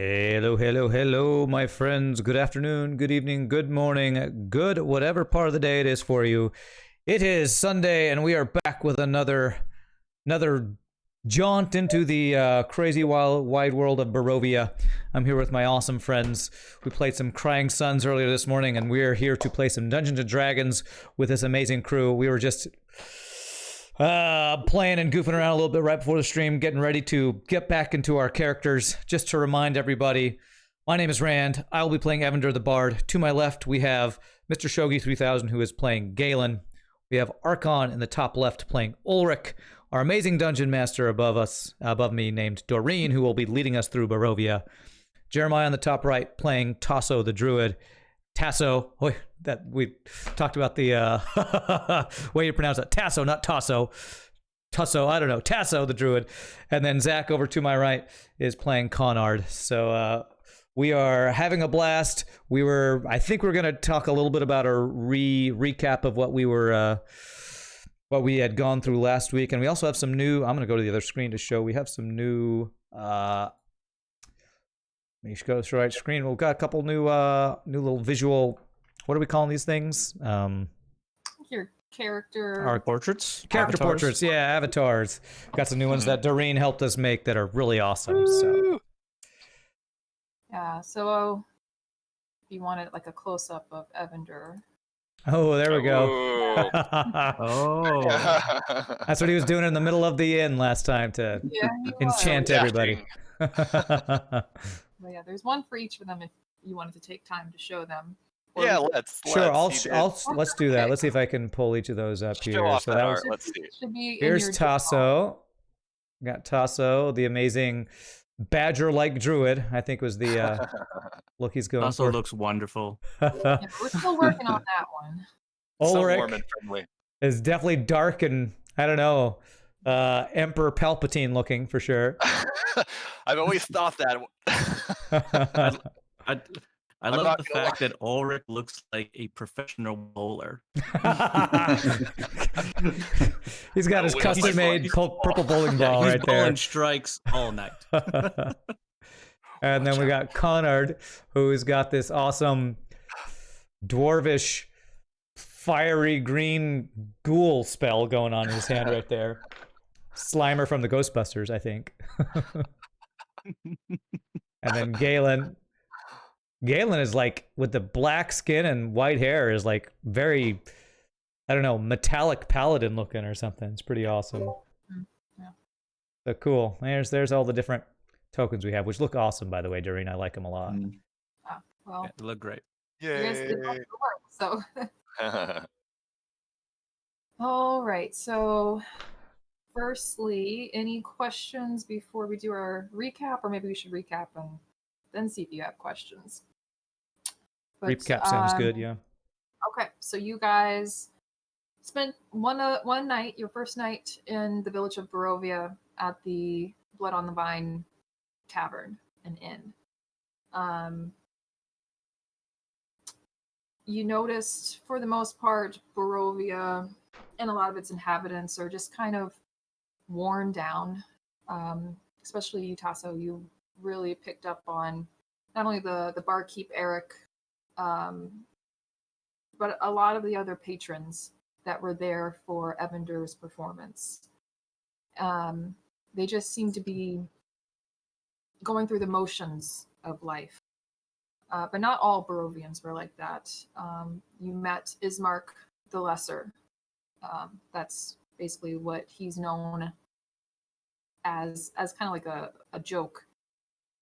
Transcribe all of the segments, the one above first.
Hello, hello, hello, my friends. Good afternoon, good evening, good morning, good whatever part of the day it is for you. It is Sunday, and we are back with another jaunt into the crazy wide world of Barovia. I'm here with my awesome friends. We played some Crying Suns earlier this morning, and we are here to play some Dungeons and Dragons with this amazing crew. We were just playing and goofing around a little bit right before the stream, getting ready to get back into our characters. Just to remind everybody, my name is Rand. I will be playing Evander the Bard. To my left, we have Mr. Shogi 3000, who is playing Galen. We have Archon in the top left playing Ulrich, our amazing dungeon master above me, named Doreen, who will be leading us through Barovia. Jeremiah on the top right playing Tasso the Druid. Tasso, that we talked about the way you pronounce that. Tasso, not Tasso. Tasso, I don't know. Tasso the Druid. And then Zach over to my right is playing Conard. So we are having a blast. I think we're going to talk a little bit about a recap of what we had gone through last week. And we also have some new, I'm going to go to the other screen to show, we have some new, you should go to the right screen. We've got a couple new little visual, what are we calling these things? Your character... Our portraits? Character Avatars. portraits, yeah, avatars. Got some new ones that Doreen helped us make that are really awesome. So. Yeah, so if you wanted like a close-up of Evander. Oh, there we go. Oh. That's what he was doing in the middle of the inn last time to enchant everybody. Well, yeah, there's one for each of them if you wanted to take time to show them. Yeah, let's. Let's do that. Let's see if I can pull each of those up here. Show off So that that art. was, Let's see. Should be here's in your Tasso. Got Tasso, the amazing badger-like druid. I think was the look he's going Also for. looks wonderful. Yeah, we're still working on that one. So Ulrich warm and friendly. is definitely dark and I don't know, Emperor Palpatine looking for sure. I've always thought that. I love the fact that Ulrich looks like a professional bowler. He's got his custom-made purple bowling ball he's right bowling there. strikes all night. And then we got Conard, who's got this awesome dwarvish fiery green ghoul spell going on in his hand right there. Slimer from the Ghostbusters, I think. And then Galen is like, with the black skin and white hair, is like very, I don't know, metallic paladin looking or something. It's pretty awesome. Yeah. So cool. There's all the different tokens we have, which look awesome, by the way, Doreen. I like them a lot. Well, Yeah, they look great. you guys did all Yay! the work, so. All right, so firstly, any questions before we do our recap, or maybe we should recap and then see if you have questions. But, Recap sounds good, yeah. Okay, so you guys spent one night, your first night in the village of Barovia at the Blood on the Vine Tavern, an inn. You noticed, for the most part, Barovia and a lot of its inhabitants are just kind of worn down. Especially you, Tasso, you really picked up on not only the barkeep Eric, but a lot of the other patrons that were there for Evander's performance. They just seem to be going through the motions of life. But not all Barovians were like that. You met Izmar the Lesser. That's basically what he's known as kind of like a joke.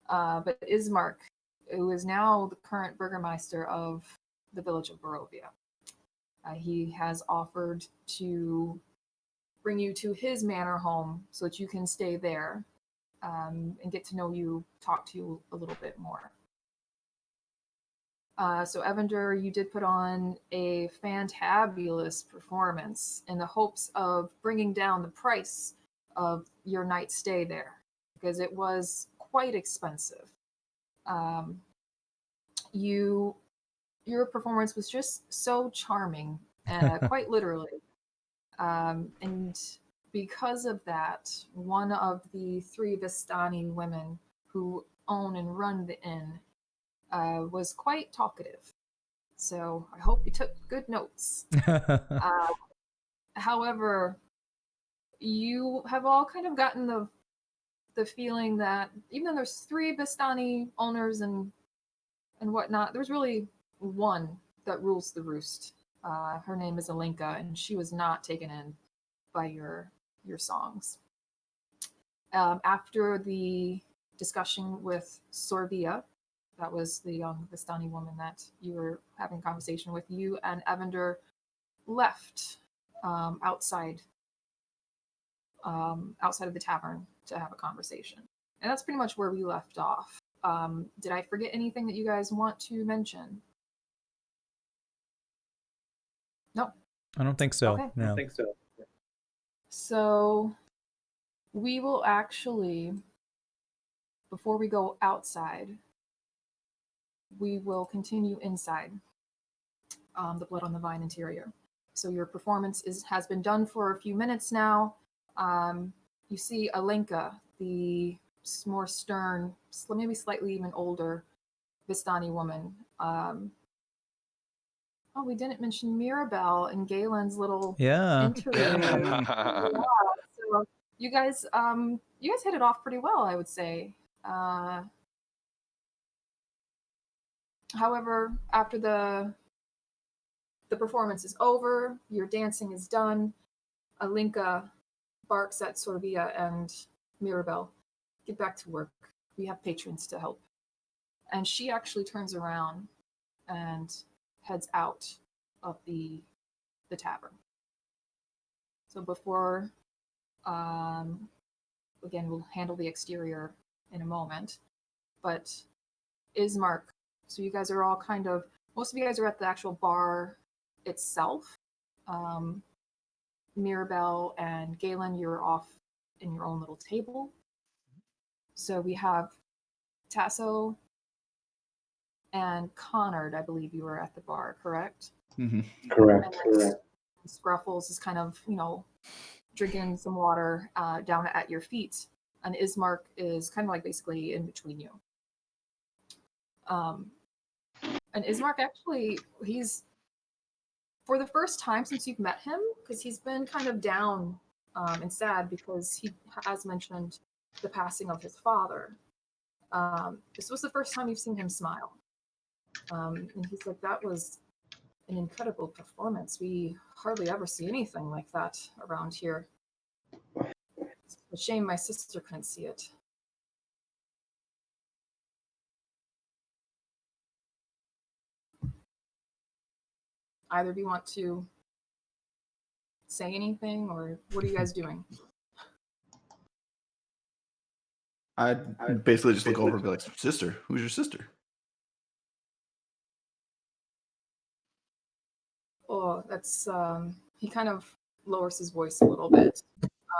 But Izmar, who is now the current burgomaster of the village of Barovia, he has offered to bring you to his manor home so that you can stay there and get to know you, talk to you a little bit more. So Evander, you did put on a fantabulous performance in the hopes of bringing down the price of your night's stay there, because it was quite expensive. Your performance was just so charming, quite literally. And because of that, one of the three Vistani women who own and run the inn, was quite talkative. So I hope you took good notes. However, you have all kind of gotten the feeling that even though there's 3 Vistani owners and whatnot, there's really one that rules the roost. Her name is Alinka, and she was not taken in by your songs. After the discussion with Sorbia, that was the young Vistani woman that you were having a conversation with, you and Evander left outside of the tavern to have a conversation. And that's pretty much where we left off. Did I forget anything that you guys want to mention? No. I don't think so. Okay. No. I don't think so. So we will actually, before we go outside, we will continue inside the Blood on the Vine interior. So your performance has been done for a few minutes now. You see Alinka, the more stern, maybe slightly even older Vistani woman. We didn't mention Mirabelle and Galen's little interlude. Yeah. So you guys hit it off pretty well, I would say. However, after the performance is over, your dancing is done, Alinka barks at Sorbia and Mirabelle, "Get back to work. We have patrons to help." And she actually turns around and heads out of the tavern. So before, again, we'll handle the exterior in a moment, but Izmar, so you guys are all most of you guys are at the actual bar itself. Mirabelle and Galen, you're off in your own little table. So we have Tasso and Connard, I believe you were at the bar, correct? Mm-hmm. Correct. Scruffles is kind of, drinking some water down at your feet. And Izmar is kind of like basically in between you. And Izmar actually, he's, for the first time since you've met him, because he's been kind of down and sad because he has mentioned the passing of his father. This was the first time you've seen him smile. And he's like, "That was an incredible performance. We hardly ever see anything like that around here. It's a shame my sister couldn't see it." Either of you want to say anything, or what are you guys doing? I'd basically just look over and be like, "Sister, who's your sister?" Oh, that's he kind of lowers his voice a little bit.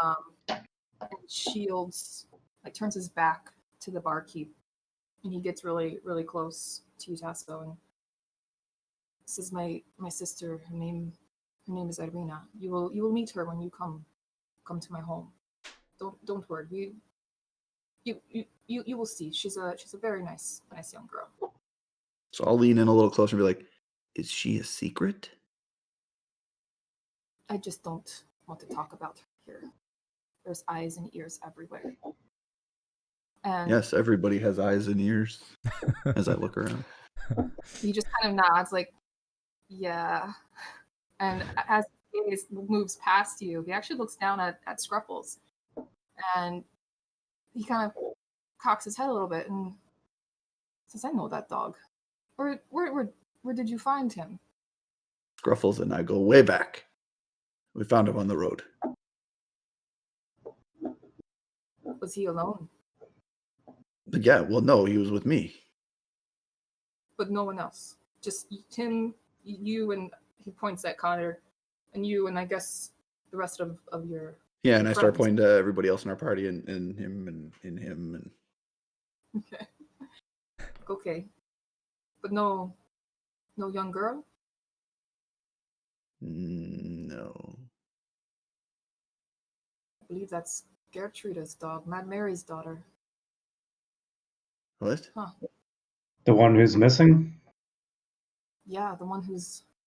And shields, like turns his back to the barkeep, and he gets really, really close to you, Tasso, and this is my sister. Her name is Irina. You will meet her when you come to my home. Don't worry. You will see. She's a very nice young girl. So I'll lean in a little closer and be like, "Is she a secret?" I just don't want to talk about her here. There's eyes and ears everywhere. And Yes, everybody has eyes and ears. As I look around, he just kind of nods, like, yeah. And as he moves past you, he actually looks down at Scruffles, and he kind of cocks his head a little bit and says, "I know that dog. Where did you find him?" Scruffles and I go way back. We found him on the road. Was he alone? But yeah, well, no, he was with me. But no one else. Just him, you, and he points at Connor, and you, and I guess the rest of your. Yeah, and I start friends. pointing to everybody else in our party and him and in him and. Okay. Okay. But no young girl? No. I believe that's Gertruda's dog, Mad Mary's daughter. What? Huh. The one who's missing? Yeah, the one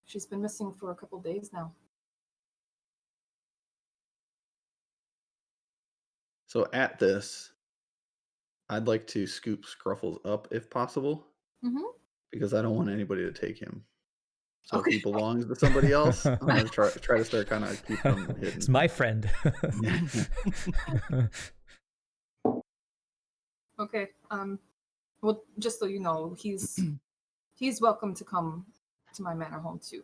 she's been missing for a couple days now. So at this, I'd like to scoop Scruffles up if possible, Mm-hmm. because I don't want anybody to take him. So if Okay. he belongs to somebody else, I'm gonna try to start kind of keeping him hidden. It's my friend. Okay. Well, just so you know, he's welcome to come to my manor home too.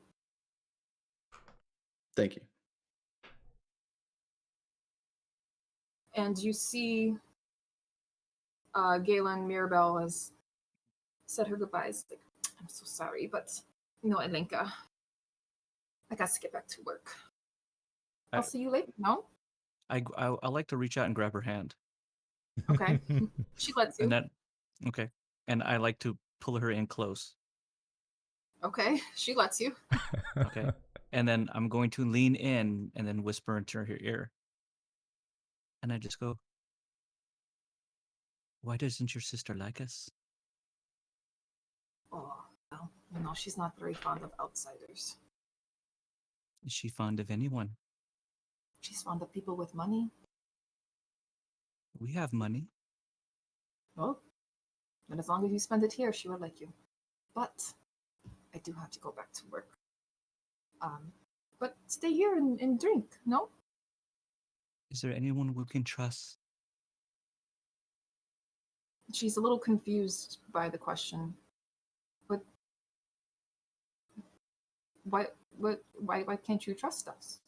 Thank you. And you see, Galen Mirabelle has said her goodbyes. Like, I'm so sorry, but Elenka, I got to get back to work. I'll see you later. No? I like to reach out and grab her hand, Okay. She lets you. and that okay, and I like to pull her in close. Okay. She lets you. Okay, and then I'm going to lean in and then whisper into her ear, and I just go, "Why doesn't your sister like us?" Oh, well, she's not very fond of outsiders. Is she fond of anyone? She's fond of people with money. We have money. Well, and as long as you spend it here, she will like you. But I do have to go back to work. But stay here and drink, no? Is there anyone we can trust? She's a little confused by the question. But why can't you trust us?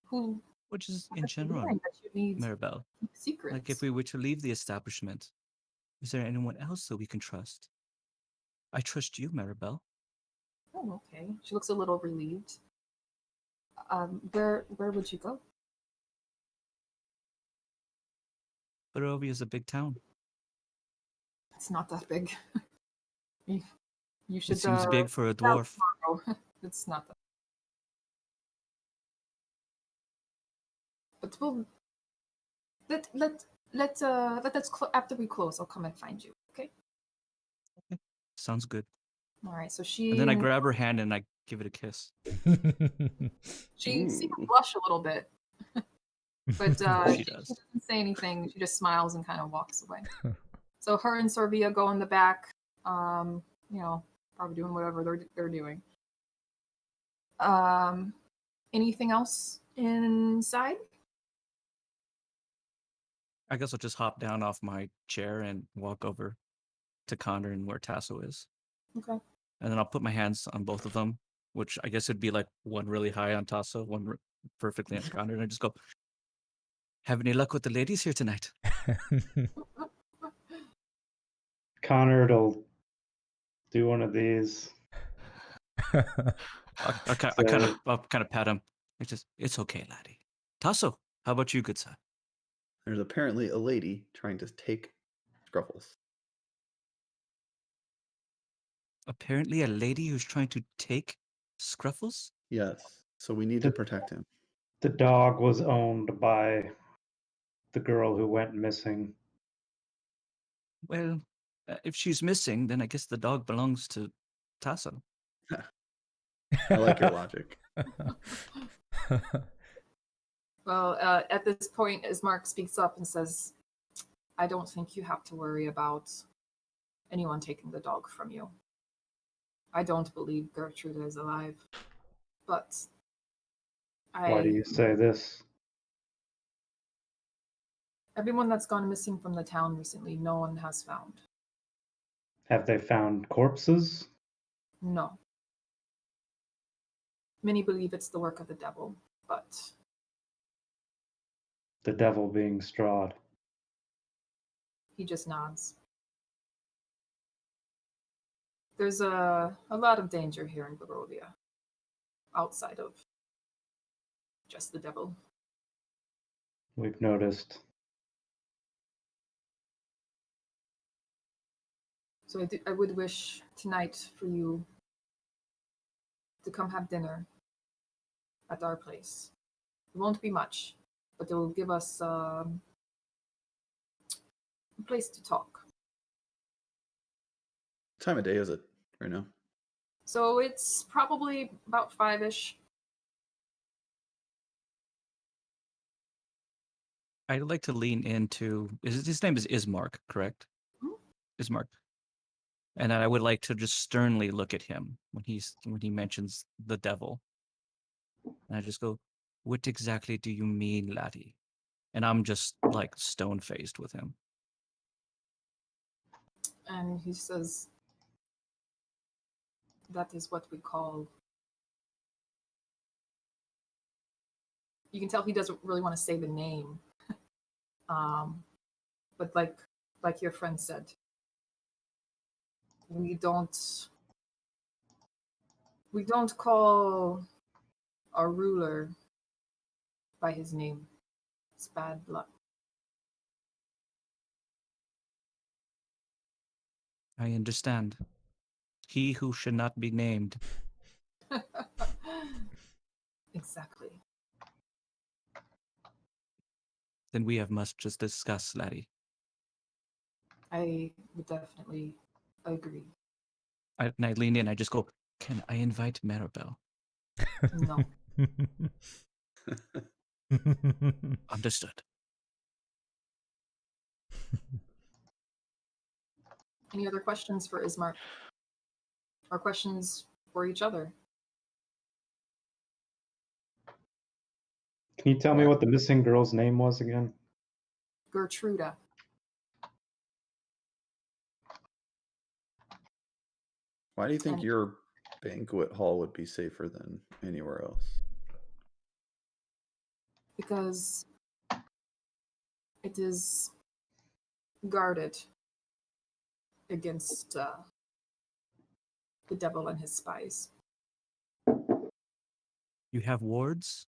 Who Which is in What's the general, reason that you need Maribel. secrets? Like if we were to leave the establishment, is there anyone else that we can trust? I trust you, Maribel. Oh, okay. She looks a little relieved. Where would you go? Barovia is a big town. It's not that big. You should. It seems big for a get out dwarf. tomorrow. It's not that. But we'll let us after we close. I'll come and find you. Okay. Sounds good. All right. So And then I grab her hand and I give it a kiss. she seems to Ooh. blush a little bit, but She she does. doesn't say anything. She just smiles and kind of walks away. So her and Servia go in the back. Probably doing whatever they're doing. Anything else inside? I guess I'll just hop down off my chair and walk over to Connor and where Tasso is. Okay. And then I'll put my hands on both of them, which I guess would be like one really high on Tasso, one perfectly on Connor. And I just go, have any luck with the ladies here tonight? Connor'll do one of these. I kind of pat him. It's okay, laddie. Tasso, how about you, good son? There's apparently a lady trying to take Scruffles. Apparently a lady who's trying to take Scruffles? Yes. So we need to protect him. The dog was owned by the girl who went missing. Well, if she's missing, then I guess the dog belongs to Tasso. I like your logic. Well, at this point, Izmar speaks up and says, I don't think you have to worry about anyone taking the dog from you. I don't believe Gertrude is alive. But Why do you say this? Everyone that's gone missing from the town recently, no one has found. Have they found corpses? No. Many believe it's the work of the devil, but The devil being Strahd. he just nods. There's a lot of danger here in Barovia, outside of just the devil. We've noticed. So I would wish tonight for you to come have dinner at our place. It won't be much, but it will give us a place to talk. time of day is it right now? So it's probably about 5-ish. I'd like to lean into his name is Izmar, correct? Mhm. Izmar. And I would like to just sternly look at him when he mentions the devil. And I just go, "What exactly do you mean, laddie?" And I'm just like stone faced with him. And he says, that is what we call. You can tell he doesn't really want to say the name. But like your friend said, we don't call our ruler by his name. It's bad luck. I understand. He who should not be named. Exactly. Then we have much to discuss, laddie. I would definitely agree. And I lean in. I just go, "Can I invite Maribel?" No. Understood. Any other questions for Izmar? Or questions for each other? Can you tell me what the missing girl's name was again? Gertruda. Why do you think And- your banquet hall would be safer than anywhere else? Because it is guarded against the devil and his spies. You have wards?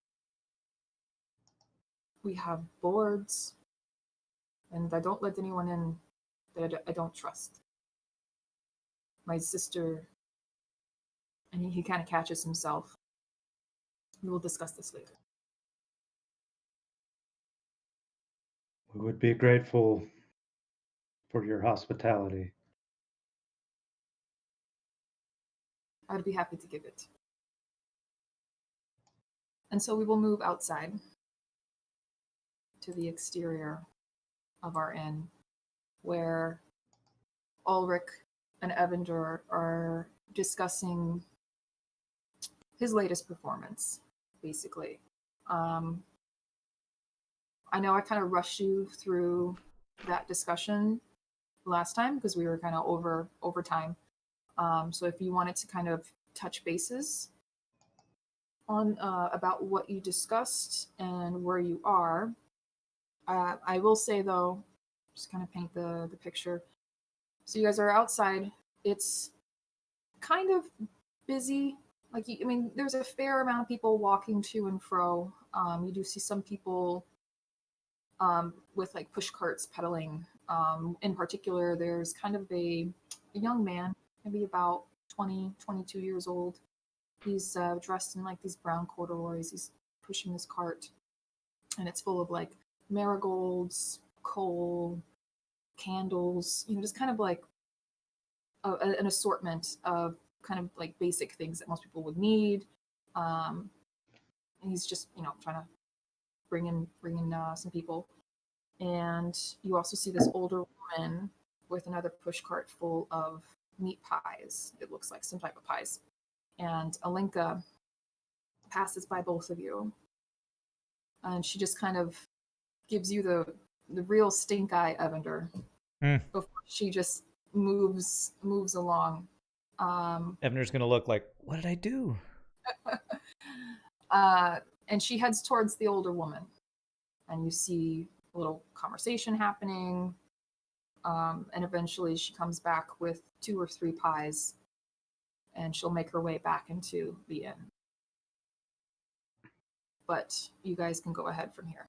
We have boards, and I don't let anyone in that I don't trust. My sister, and he kind of catches himself. We will discuss this later. We would be grateful for your hospitality. I'd be happy to give it. And so we will move outside to the exterior of our inn, where Ulrich and Evander are discussing his latest performance, basically. I know I kind of rushed you through that discussion last time because we were kind of over time. So if you wanted to kind of touch bases on about what you discussed and where you are, I will say though, just kind of paint the picture. So you guys are outside. It's kind of busy. Like, I mean, there's a fair amount of people walking to and fro. You do see some people with like push carts pedaling. In particular, there's kind of a young man, maybe about 20, 22 years old. He's dressed in like these brown corduroys. He's pushing his cart, and it's full of like marigolds, coal, candles, just kind of like an assortment of kind of like basic things that most people would need. And he's just, trying to bring in some people. And you also see this older woman with another push cart full of meat pies. It looks like some type of pies. And Alinka passes by both of you. And she just kind of gives you the real stink eye Evander before she just moves along. Evander's gonna look like, what did I do? And she heads towards the older woman. And you see a little conversation happening. And eventually she comes back with 2 or 3 pies. And she'll make her way back into the inn. But you guys can go ahead from here.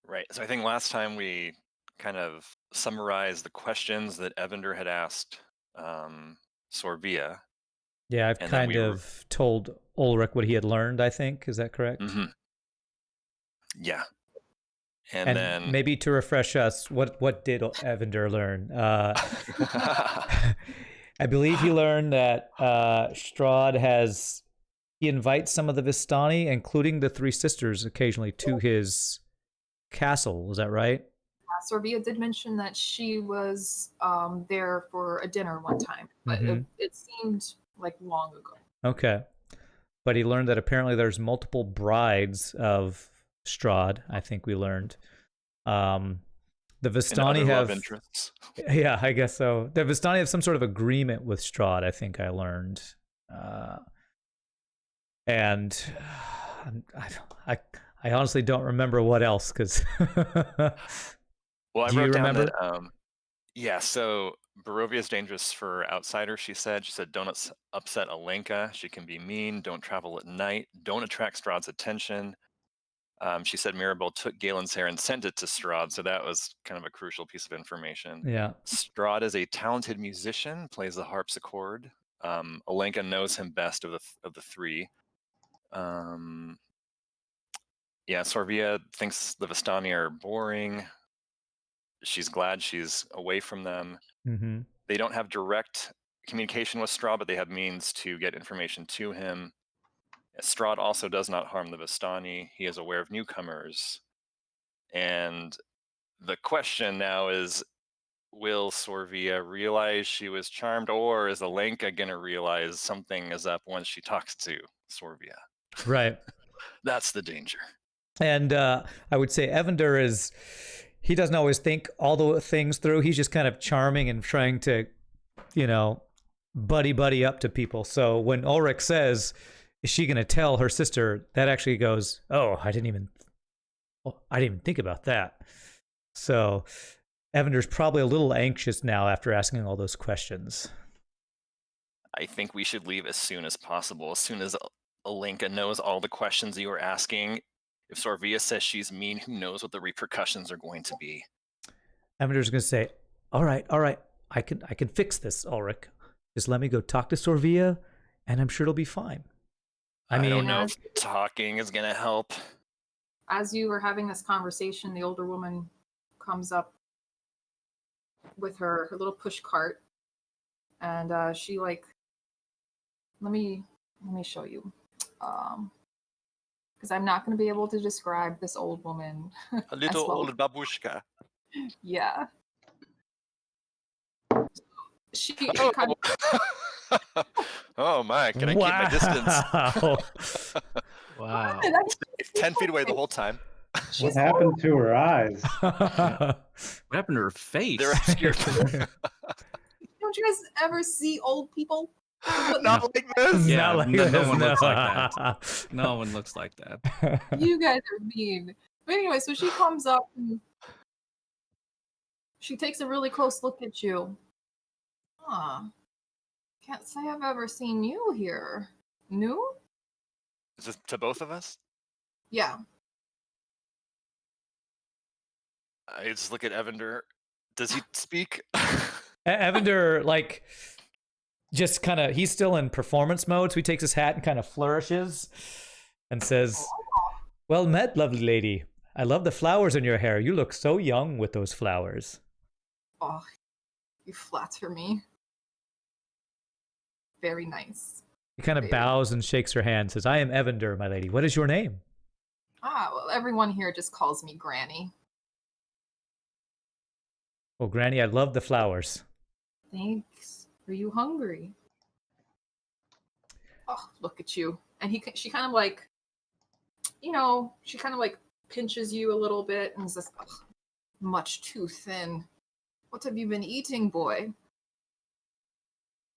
Right. So I think last time we kind of summarized the questions that Evander had asked Sorvia. Yeah, I've And then kind of told Ulrich what he had learned, I think. Is that correct? Mm-hmm. Yeah. And then maybe to refresh us, what did Evander learn? I believe he learned that Strahd he invites some of the Vistani, including the three sisters, occasionally to his castle. Was that right? Sorvia did mention that she was there for a dinner one time, but it seemed like long ago. Okay. But he learned that apparently there's multiple brides of Strahd, I think we learned. The Vistani have... love interests. Yeah, I guess so. The Vistani have some sort of agreement with Strahd, I think I learned. And I honestly don't remember what else, because... Well, I Do wrote you down remember? that, yeah, so Barovia is dangerous for outsiders, she said. She said, don't upset Alenka. She can be mean. Don't travel at night. Don't attract Strahd's attention. She said Mirabelle took Galen's hair and sent it to Strahd, so that was kind of a crucial piece of information. Yeah. Strahd is a talented musician, plays the harpsichord. Alenka knows him best of the three. Yeah, Sorvia thinks the Vistani are boring. She's glad she's away from them. Mm-hmm. They don't have direct communication with Strahd, but they have means to get information to him. Strahd also does not harm the Vistani. He is aware of newcomers. And the question now is, will Sorvia realize she was charmed, or is Alenka going to realize something is up once she talks to Sorvia? Right. That's the danger. And I would say Evander he doesn't always think all the things through. He's just kind of charming and trying to, buddy up to people. So when Ulrich says, is she going to tell her sister, that actually goes, oh, I didn't even think about that. So Evander's probably a little anxious now after asking all those questions. I think we should leave as soon as possible. As soon as Alenka knows all the questions you were asking. If Sorvia says she's mean, who knows what the repercussions are going to be? Evander's going to say, all right, I can fix this, Ulrich. Just let me go talk to Sorvia, and I'm sure it'll be fine. I don't know if talking is going to help. As you were having this conversation, the older woman comes up with her little push cart, and she let me show you. Because I'm not going to be able to describe this old woman. A little old babushka. Yeah. She Oh my, can I keep my distance? Wow. 10 feet away the whole time. What happened to her eyes? What happened to her face? They're obscured. Don't you guys ever see old people? Not like this. Yeah, Not like no this, one no. looks like that. No one looks like that. You guys are mean. But anyway, so she comes up and she takes a really close look at you. Can't say I've ever seen you here. New? Is this to both of us? Yeah. I just look at Evander. Does he speak? Evander, just kind of, he's still in performance mode, so he takes his hat and kind of flourishes and says, well met, lovely lady. I love the flowers in your hair. You look so young with those flowers. Oh, you flatter me. Very nice. He kind of bows and shakes her hand and says, I am Evander, my lady. What is your name? Well, everyone here just calls me Granny. Well, Granny, I love the flowers. Thanks. Are you hungry? Oh, look at you. And she kind of she kind of pinches you a little bit and says, oh, much too thin. What have you been eating, boy?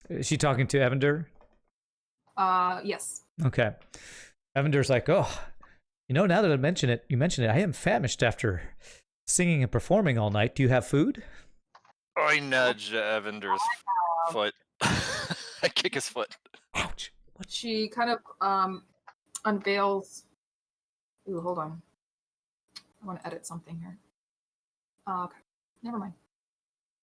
Is she talking to Evander? Yes. Okay. Evander's like, oh, now that you mention it, I am famished after singing and performing all night. Do you have food? I nudge Evander's foot. I kick his foot. Ouch. What? She kind of unveils. Ooh, hold on. I want to edit something here. Okay, never mind.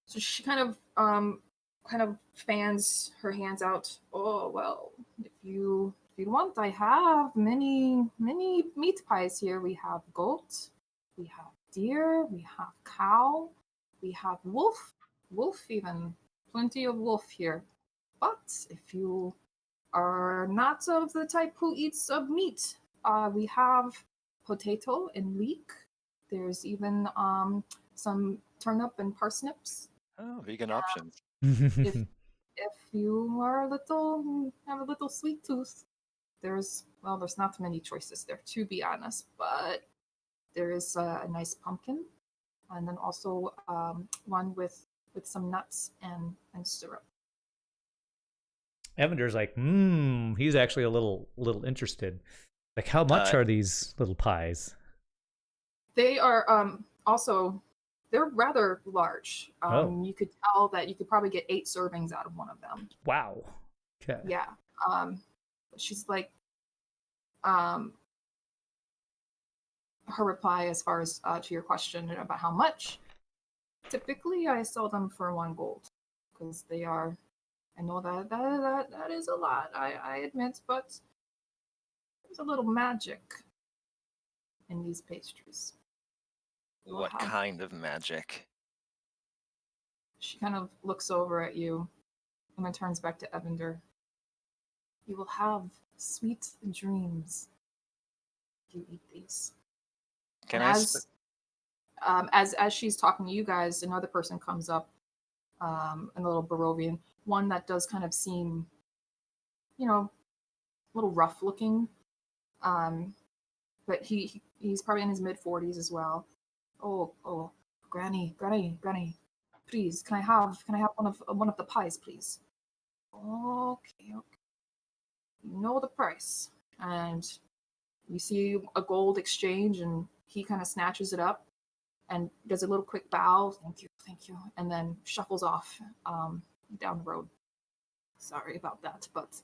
So she kind of fans her hands out. Oh well, if you want, I have many meat pies here. We have goat, we have deer, we have cow, we have wolf, even, plenty of wolf here. But if you are not of the type who eats of meat, we have potato and leek. There's even some turnip and parsnips. Oh, vegan options. If you are have a little sweet tooth, there's not many choices there, to be honest, but there is a nice pumpkin, and then also one with some nuts and syrup. Evander's like, he's actually a little interested. Like, how much are these little pies? They are also, they're rather large. You could tell that you could probably get 8 servings out of one of them. Wow. Okay. Yeah. She's like, her reply as far as to your question about how much. Typically, I sell them for 1 gold because they are. I know that is a lot. I admit, but there's a little magic in these pastries. What kind of magic? She kind of looks over at you and then turns back to Evander. You will have sweet dreams if you eat these. Can as she's talking to you guys, another person comes up, a little Barovian, one that does kind of seem, a little rough looking, but he's probably in his mid-40s as well. Oh, Granny, please, can I have one of the pies, please? Okay. You know the price, and you see a gold exchange, and he kind of snatches it up and does a little quick bow. Thank you, and then shuffles off down the road. Sorry about that, but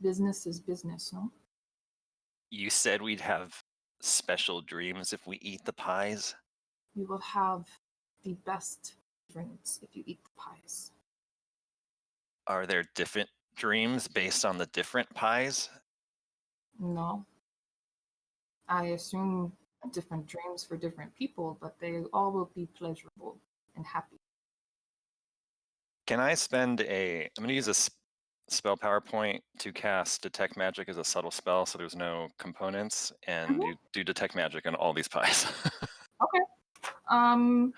business is business, no? You said we'd have special dreams if we eat the pies? You will have the best dreams if you eat the pies. Are there different dreams based on the different pies? No. I assume different dreams for different people, but they all will be pleasurable and happy. Can I spend I'm going to use a spell PowerPoint to cast Detect Magic as a subtle spell, so there's no components, and you do Detect Magic on all these pies. Okay.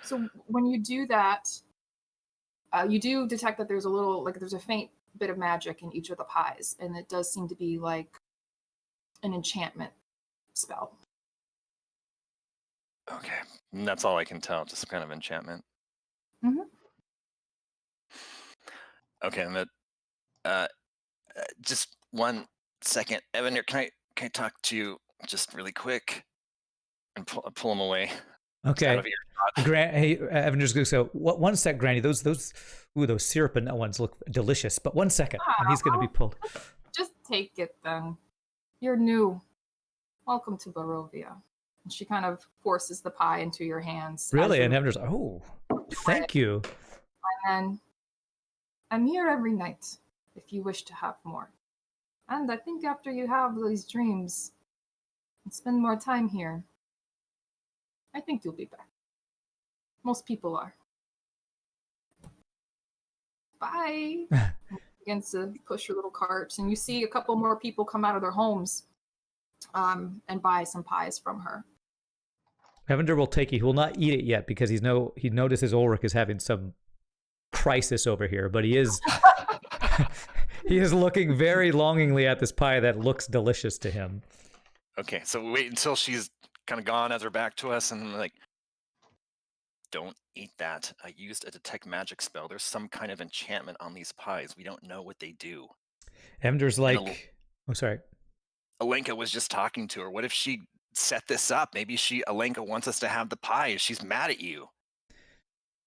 So when you do that, you do detect that there's there's a faint bit of magic in each of the pies, and it does seem to be like an enchantment spell. Okay, and that's all I can tell, just some kind of enchantment. Mm-hmm. Okay, and just 1 second, Evan, can I talk to you just really quick and pull him away? Okay. Out of earshot. Hey, Evan, just go. So, 1 sec, Granny. Those syrup and ones look delicious. But 1 second, and he's going to be pulled. Just take it then. You're new. Welcome to Barovia. And she kind of forces the pie into your hands. Really? And Evander's, thank you. And I'm here every night if you wish to have more. And I think after you have these dreams and spend more time here, I think you'll be back. Most people are. Bye. Begins to push your little cart, and you see a couple more people come out of their homes and buy some pies from her. Evander will take it. He will not eat it yet because he notices Ulrich is having some crisis over here, but he is he is looking very longingly at this pie that looks delicious to him. Okay, so we wait until she's kind of gone as her back to us, and I'm like, don't eat that. I used a Detect Magic spell. There's some kind of enchantment on these pies. We don't know what they do. Evander's like, sorry. Alenka was just talking to her. What if she set this up? Maybe Alenka wants us to have the pie. She's mad at you.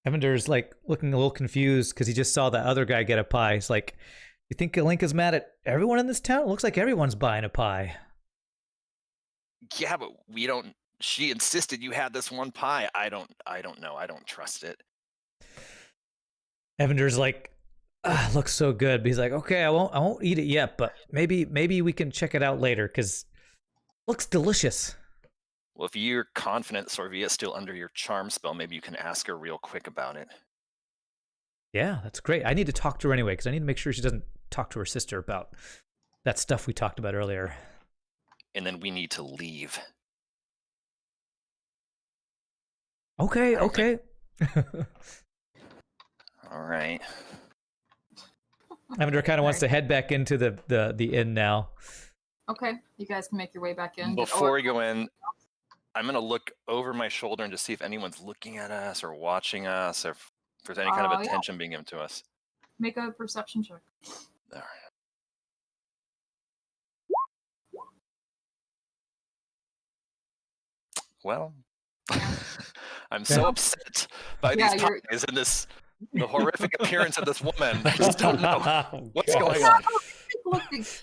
Evander's like looking a little confused because he just saw that other guy get a pie. He's like, you think Alenka's mad at everyone in this town? It looks like everyone's buying a pie. Yeah, but we don't. She insisted you had this one pie. I don't know. I don't trust it. Evander's like, looks so good. But he's like, okay, I won't eat it yet, but maybe we can check it out later because looks delicious. Well, if you're confident Sorvia's still under your charm spell, maybe you can ask her real quick about it. Yeah, that's great. I need to talk to her anyway because I need to make sure she doesn't talk to her sister about that stuff we talked about earlier. And then we need to leave. Okay, I don't okay. All right. Avender kind of wants to head back into the inn now. Okay, you guys can make your way back in. Before we go in, I'm going to look over my shoulder and just see if anyone's looking at us or watching us, or if there's any kind of attention being given to us. Make a perception check. All right. Well, I'm so upset by these pies and the horrific appearance of this woman. I just don't know what's going on.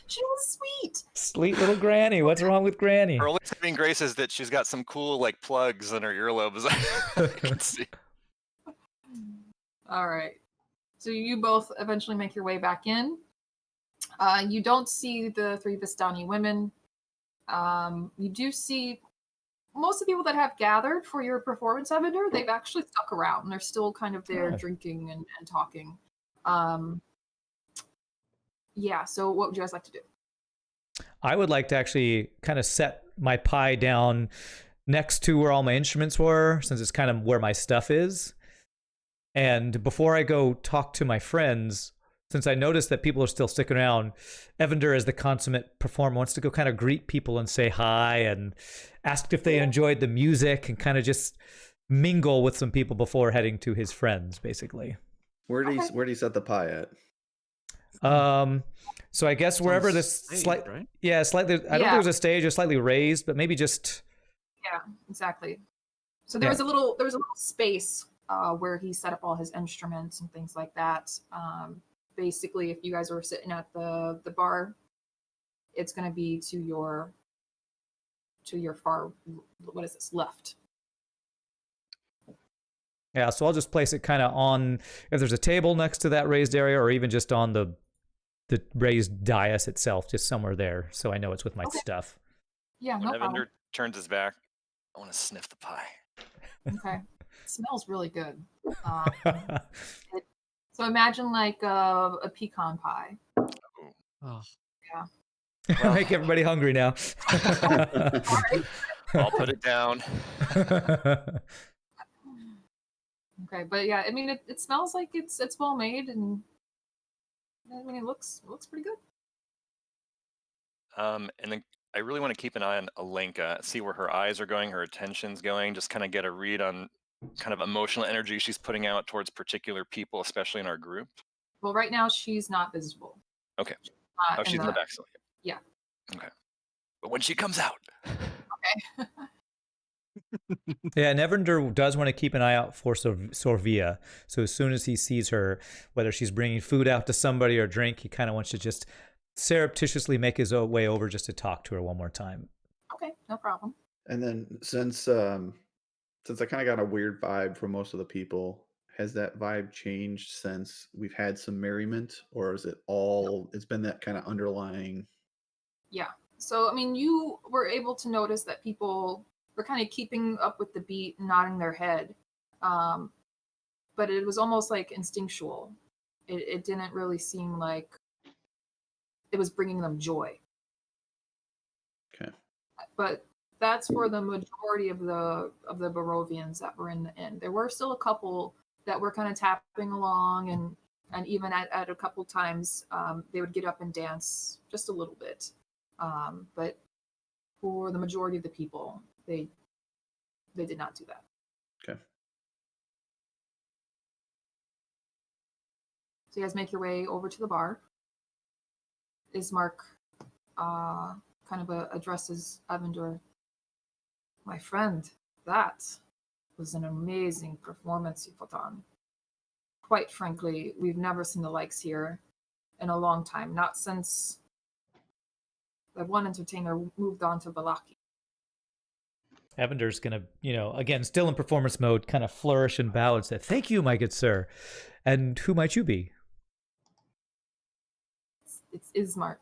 She was sweet. Sweet little Granny. What's wrong with Granny? Her only saving grace is that she's got some cool like plugs in her earlobes. I can see. All right. So you both eventually make your way back in. You don't see the 3 Vistani women. You do see most of the people that have gathered for your performance, Evander, they've actually stuck around. They're still kind of there drinking and talking. Yeah, so what would you guys like to do? I would like to actually kind of set my pie down next to where all my instruments were, since it's kind of where my stuff is. And before I go talk to my friends, since I noticed that people are still sticking around, Evander, as the consummate performer, wants to go kind of greet people and say hi and ask if they enjoyed the music and kind of just mingle with some people before heading to his friends, basically. Where do you set the pie at? So I guess wherever this slightly, right? Yeah, slightly. I don't think there's a stage, or slightly raised, but maybe just. Yeah, exactly. So there was a little space where he set up all his instruments and things like that. Basically, if you guys were sitting at the bar, it's going to be to your far, what is this, left. Yeah, so I'll just place it kind of on, if there's a table next to that raised area, or even just on the raised dais itself, just somewhere there, so I know it's with my stuff. Yeah, no When problem. Evander turns his back, I want to sniff the pie. Okay. It smells really good. So imagine like a pecan pie. Oh. Yeah. Make everybody hungry now. I'll put it down. Okay, but yeah, I mean, it smells like it's well made, and I mean, it looks pretty good. And then I really want to keep an eye on Alenka, see where her eyes are going, her attention's going, just kind of get a read on kind of emotional energy she's putting out towards particular people, especially in our group. Well, right now she's not visible. Okay. She's in the back still. Yeah. Okay. But when she comes out. Okay. Yeah, and Evander does want to keep an eye out for Sorvia. So as soon as he sees her, whether she's bringing food out to somebody or drink, he kind of wants to just surreptitiously make his way over just to talk to her one more time. Okay, no problem. And then since I kind of got a weird vibe from most of the people, has that vibe changed since we've had some merriment, or is it all? It's been that kind of underlying. Yeah. So I mean, you were able to notice that people were kind of keeping up with the beat, nodding their head, but it was almost like instinctual. It didn't really seem like it was bringing them joy. Okay. But that's for the majority of the Barovians that were in the inn. There were still a couple that were kind of tapping along, and even at a couple times they would get up and dance just a little bit. But for the majority of the people, they did not do that. Okay. So you guys make your way over to the bar. Izmar kind of addresses Evander. My friend, that was an amazing performance you put on. Quite frankly, we've never seen the likes here in a long time. Not since the one entertainer moved on to Valaki. Evander's going to, again, still in performance mode, kind of flourish and bow and say, "Thank you, my good sir. And who might you be?" It's Izmar.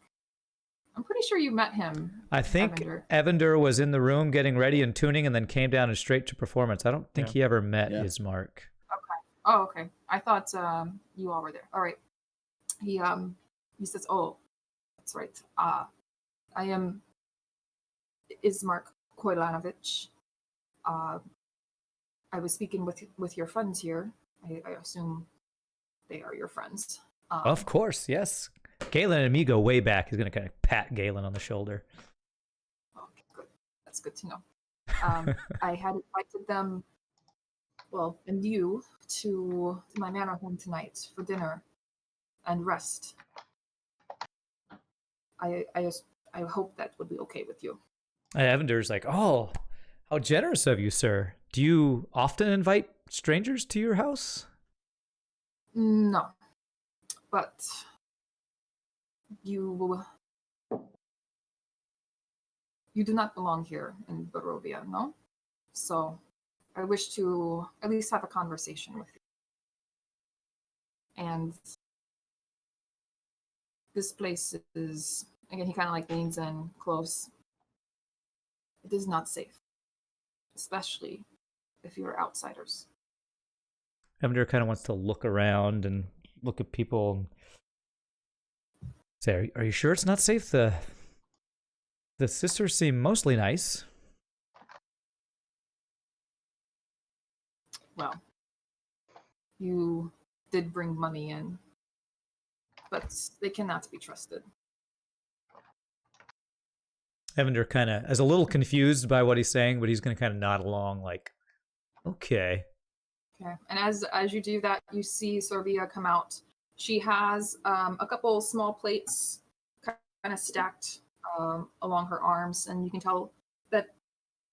I'm pretty sure you met him. I think Evander. Evander was in the room getting ready and tuning, and then came down and straight to performance. I don't think Yeah. he ever met Yeah. Izmar. Oh, okay. I thought you all were there. All right. He says, "Oh, that's right. I am Izmar Koilanovich. I was speaking with your friends here. I assume they are your friends. Of course, yes. Galen and me go way back. He's going to kind of pat Galen on the shoulder. Okay, good. That's good to know. I had invited them, well, and you, to my manor home tonight for dinner and rest. I hope that would be okay with you. Evander's like, oh, how generous of you, sir. Do you often invite strangers to your house? No, but you do not belong here in Barovia, no? So I wish to at least have a conversation with you. And this place is, again, he kind of like leans in close. It is not safe, especially if you're outsiders. Evander kind of wants to look around and look at people and say, are you sure it's not safe? The sisters seem mostly nice. Well, you did bring money in, but they cannot be trusted. Evander kind of is a little confused by what he's saying, but he's going to kind of nod along like, okay. Okay. And as you do that, you see Sorvia come out. She has a couple small plates kind of stacked along her arms, and you can tell that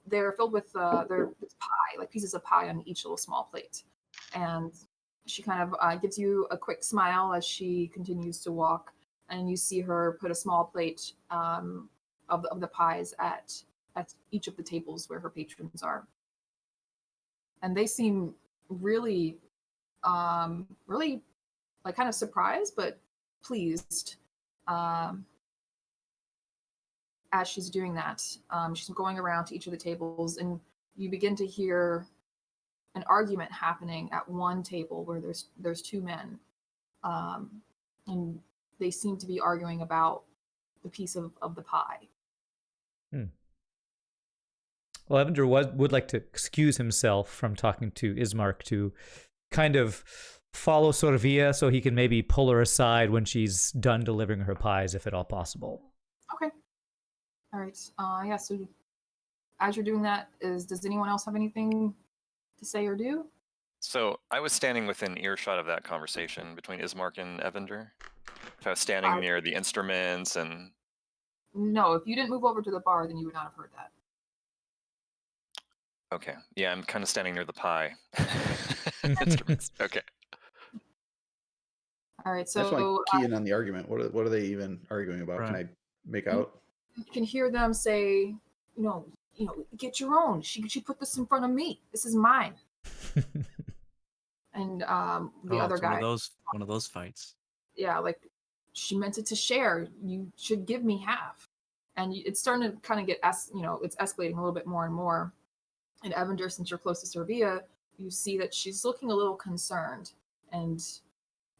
they're filled with their pie, like pieces of pie on each little small plate. And she kind of gives you a quick smile as she continues to walk, and you see her put a small plate of the pies at each of the tables where her patrons are. And they seem really like kind of surprised but pleased as she's doing that. She's going around to each of the tables, and you begin to hear an argument happening at one table where there's two men, and they seem to be arguing about the piece of the pie. Well, Evander would like to excuse himself from talking to Izmar to kind of follow Sorvia so he can maybe pull her aside when she's done delivering her pies, if at all possible. Okay. All right. Yeah, so as you're doing that, does anyone else have anything to say or do? So I was standing within earshot of that conversation between Ismark and Evander. If I was standing near the instruments and... No, if you didn't move over to the bar, then you would not have heard that. Okay. Yeah, I'm kind of standing near the pie. Instruments. Okay. All right, I just so want to key in on the argument. What are they even arguing about? Can Right. I make out? you can hear them say, you know, get your own. She put this in front of me. This is mine. And the other it's guy, one of those fights. yeah, like she meant it to share. You should give me half. And it's starting to kind of get, it's escalating a little bit more and more. And Evander, since you're close to Sorvia, you see that she's looking a little concerned, and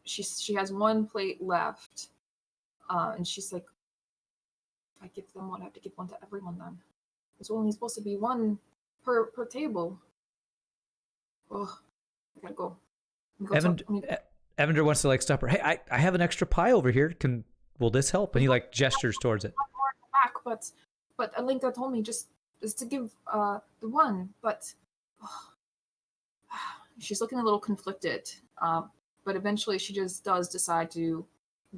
she has one plate left, and she's like, if I give them one, I have to give one to everyone then. There's only supposed to be one per table. Oh, I gotta go. Evander wants to like stop her. Hey, I have an extra pie over here. Will this help? And he like gestures towards it. Back, but Alinka told me just to give the one, but she's looking a little conflicted. But eventually she just does decide to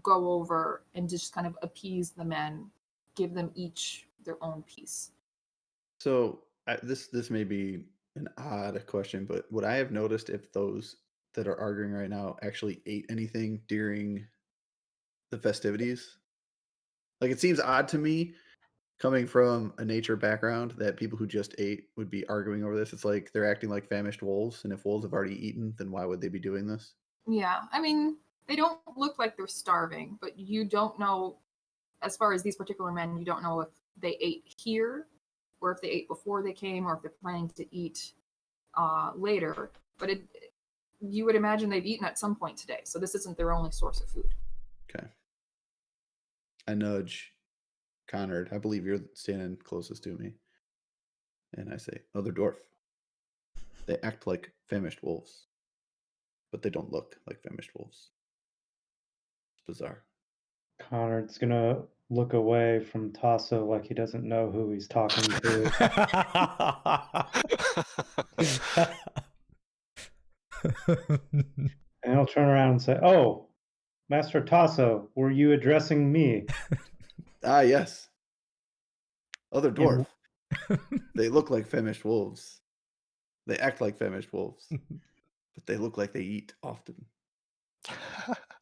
go over and just kind of appease the men, give them each their own piece. So this may be an odd question, but would I have noticed if those that are arguing right now actually ate anything during the festivities? Like, it seems odd to me, coming from a nature background, that people who just ate would be arguing over this. It's like they're acting like famished wolves, and if wolves have already eaten, then why would they be doing this? Yeah, I mean, they don't look like they're starving, but you don't know. as far as these particular men, you don't know if they ate here or if they ate before they came or if they're planning to eat later. But you would imagine they've eaten at some point today. So this isn't their only source of food. Okay. I nudge Conrad. I believe you're standing closest to me. And I say, Other dwarf. They act like famished wolves, but they don't look like famished wolves. It's bizarre. Conrad's gonna look away from Tasso like he doesn't know who he's talking to. And he'll turn around and say, "Oh, Master Tasso, were you addressing me?" Ah, yes. Other dwarf. They look like famished wolves. They act like famished wolves, but they look like they eat often.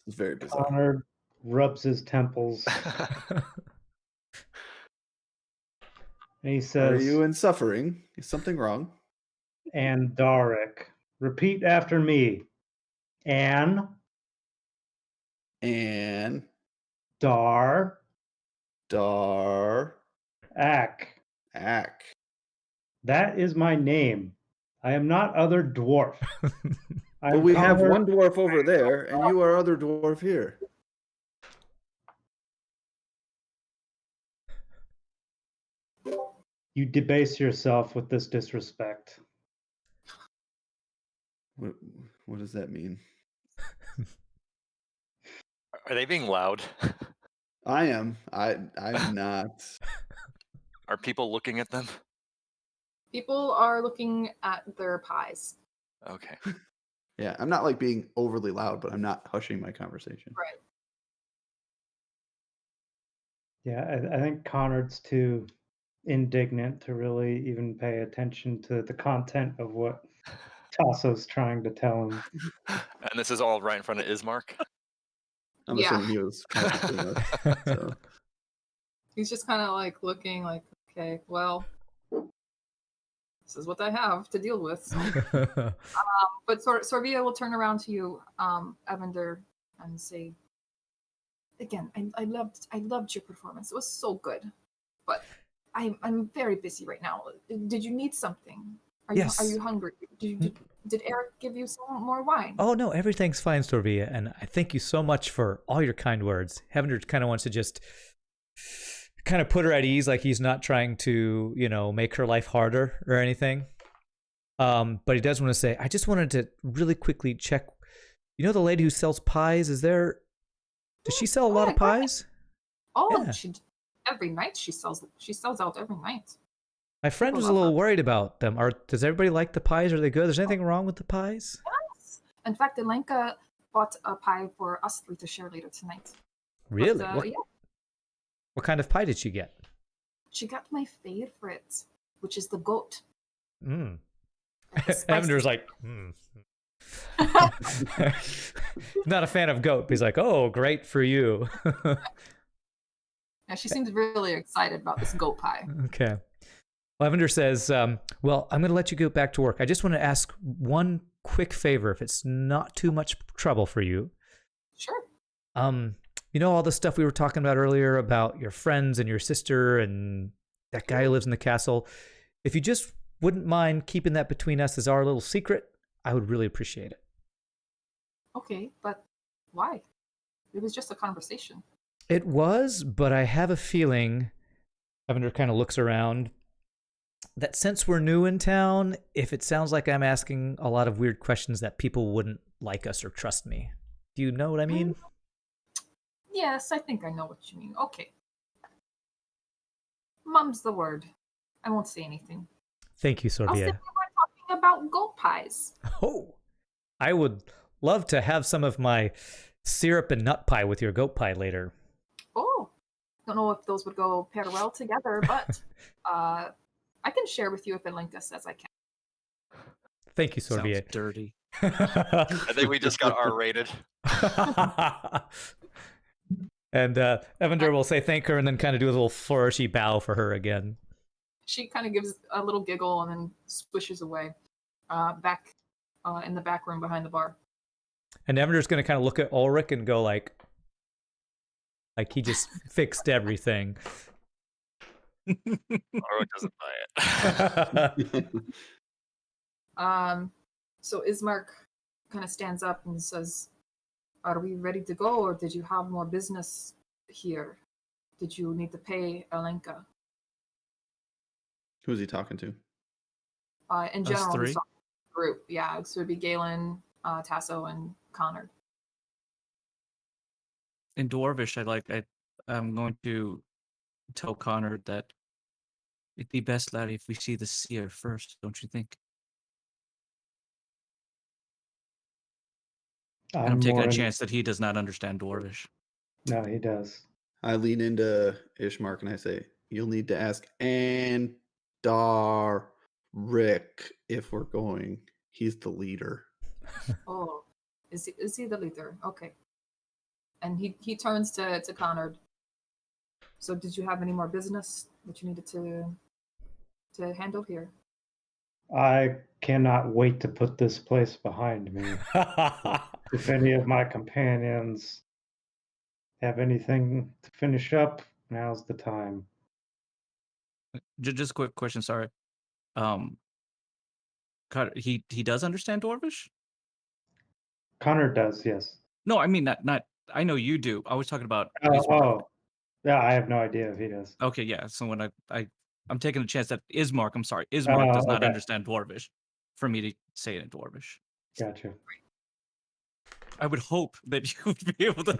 It's very bizarre. Conrad rubs his temples and he Are says, you in suffering? Is something wrong? Andaric. Repeat after me. An And dar Dar ak. Ack. That is my name. I am not other dwarf. But we have one dwarf over there, and you are other dwarf here. You debase yourself with this disrespect. What does that mean? Are they being loud? I am. I'm not. Are people looking at them? People are looking at their pies. Okay. Yeah, I'm not like being overly loud, but I'm not hushing my conversation. Right. Yeah, I think Conrad's too indignant to really even pay attention to the content of what Tasso's trying to tell him. And this is all right in front of Izmar. I'm Yeah. assuming he was kind of between us. So. He's just kind of like looking like, okay, well, this is what I have to deal with. So. But Sorvia will turn around to you, Evander, and say, again, I loved your performance. It was so good. But I'm very busy right now. Did you need something? Are you hungry? Did Eric give you some more wine? Oh no, everything's fine, Sorvia, and I thank you so much for all your kind words. Evander kind of wants to just kind of put her at ease, like he's not trying to, make her life harder or anything. But he does want to say, I just wanted to really quickly check. You know the lady who sells pies? Does she sell a lot of pies? Oh, Yeah. Every night she sells out every night. My friend was a love little her. worried about them. Does everybody like the pies? Are they good? Is there anything wrong with the pies? Yes. In fact, Elenka bought a pie for us three to share later tonight. Really? But, yeah, What kind of pie did she get? she got my favorite, which is the goat. Mm. Like the spicy- Evander's like, not a fan of goat. But he's like, oh, great for you. Yeah, she seems really excited about this goat pie. Okay. Well, Evander says, well, I'm going to let you go back to work. I just want to ask one quick favor, if it's not too much trouble for you. Sure. You know all the stuff we were talking about earlier about your friends and your sister and that guy who lives in the castle? If you just wouldn't mind keeping that between us as our little secret, I would really appreciate it. Okay, but why? It was just a conversation. It was, but I have a feeling, Evander kind of looks around, that since we're new in town, if it sounds like I'm asking a lot of weird questions, that people wouldn't like us or trust me. Do you know what I mean? Yes, I think I know what you mean. Okay. Mum's the word. I won't say anything. Thank you, I'll say we Sorvia. were talking about goat pies. Oh, I would love to have some of my syrup and nut pie with your goat pie later. Oh, don't know if those would go pair well together, but I can share with you if Elenka says I can. Thank you, Sounds Sorvia. dirty. I think we just got R-rated. And Evander will say thank her and then kind of do a little flourishy bow for her again. She kind of gives a little giggle and then swishes away back in the back room behind the bar. And Evander's going to kind of look at Ulrich and go like, Like he just fixed everything. Oro doesn't buy it. So Ismark kind of stands up and says, "Are we ready to go, or did you have more business here? Did you need to pay Alenka?" Who's he talking to? In Us general, three? he's talking to the group. Yeah, so it'd be Galen, Tasso, and Connor. In Dwarvish, I'm going to tell Connor that it'd be best, laddie, if we see the seer first, don't you think? And I'm taking more a in- chance that he does not understand Dwarvish. No, he does. I lean into Ishmark and I say, "You'll need to ask Andar Rick if we're going. He's the leader." Oh, is he the leader? Okay. And he turns to Connor. So, did you have any more business that you needed to handle here? I cannot wait to put this place behind me. If any of my companions have anything to finish up, now's the time. Just a quick question, sorry. Connor, he does understand Dwarvish? Connor does, yes. No, I mean not. I know you do. I was talking about Ismark. Oh, yeah, I have no idea if he does. Okay, yeah. So when I'm taking a chance that Ismark does not okay. understand Dwarvish, for me to say it in Dwarvish. Gotcha. I would hope that you would be able to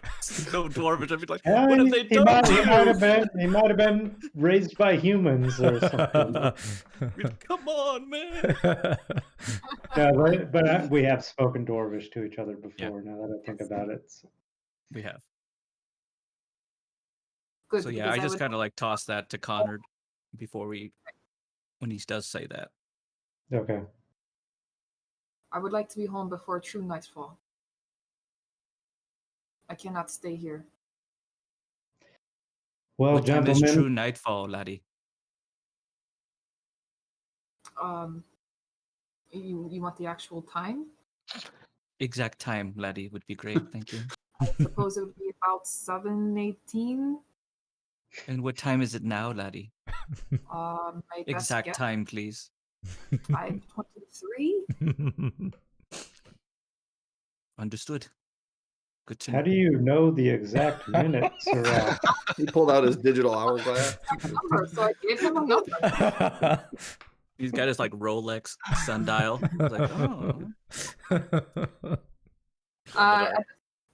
know Dwarvish. I'd be like, Yeah, what have they done to you? He might have been raised by humans or something. Come on, man. Yeah, but we have spoken Dwarvish to each other before. Now that I think about it, so. We have. Good. So yeah, because I just would- kind of like toss that to Connor when he does say that. Okay. I would like to be home before true nightfall. I cannot stay here. Well, What time is gentlemen, true nightfall, laddie? You want the actual time? Exact time, laddie, would be great. Thank you. I suppose it would be about 7:18. And what time is it now, laddie? My best Exact guess, time, please. 5:23. Understood. Good to how know. do you know the exact minutes around? He pulled out his digital hourglass. Number, so I gave him a number. He's got his like Rolex sundial. I was like, oh.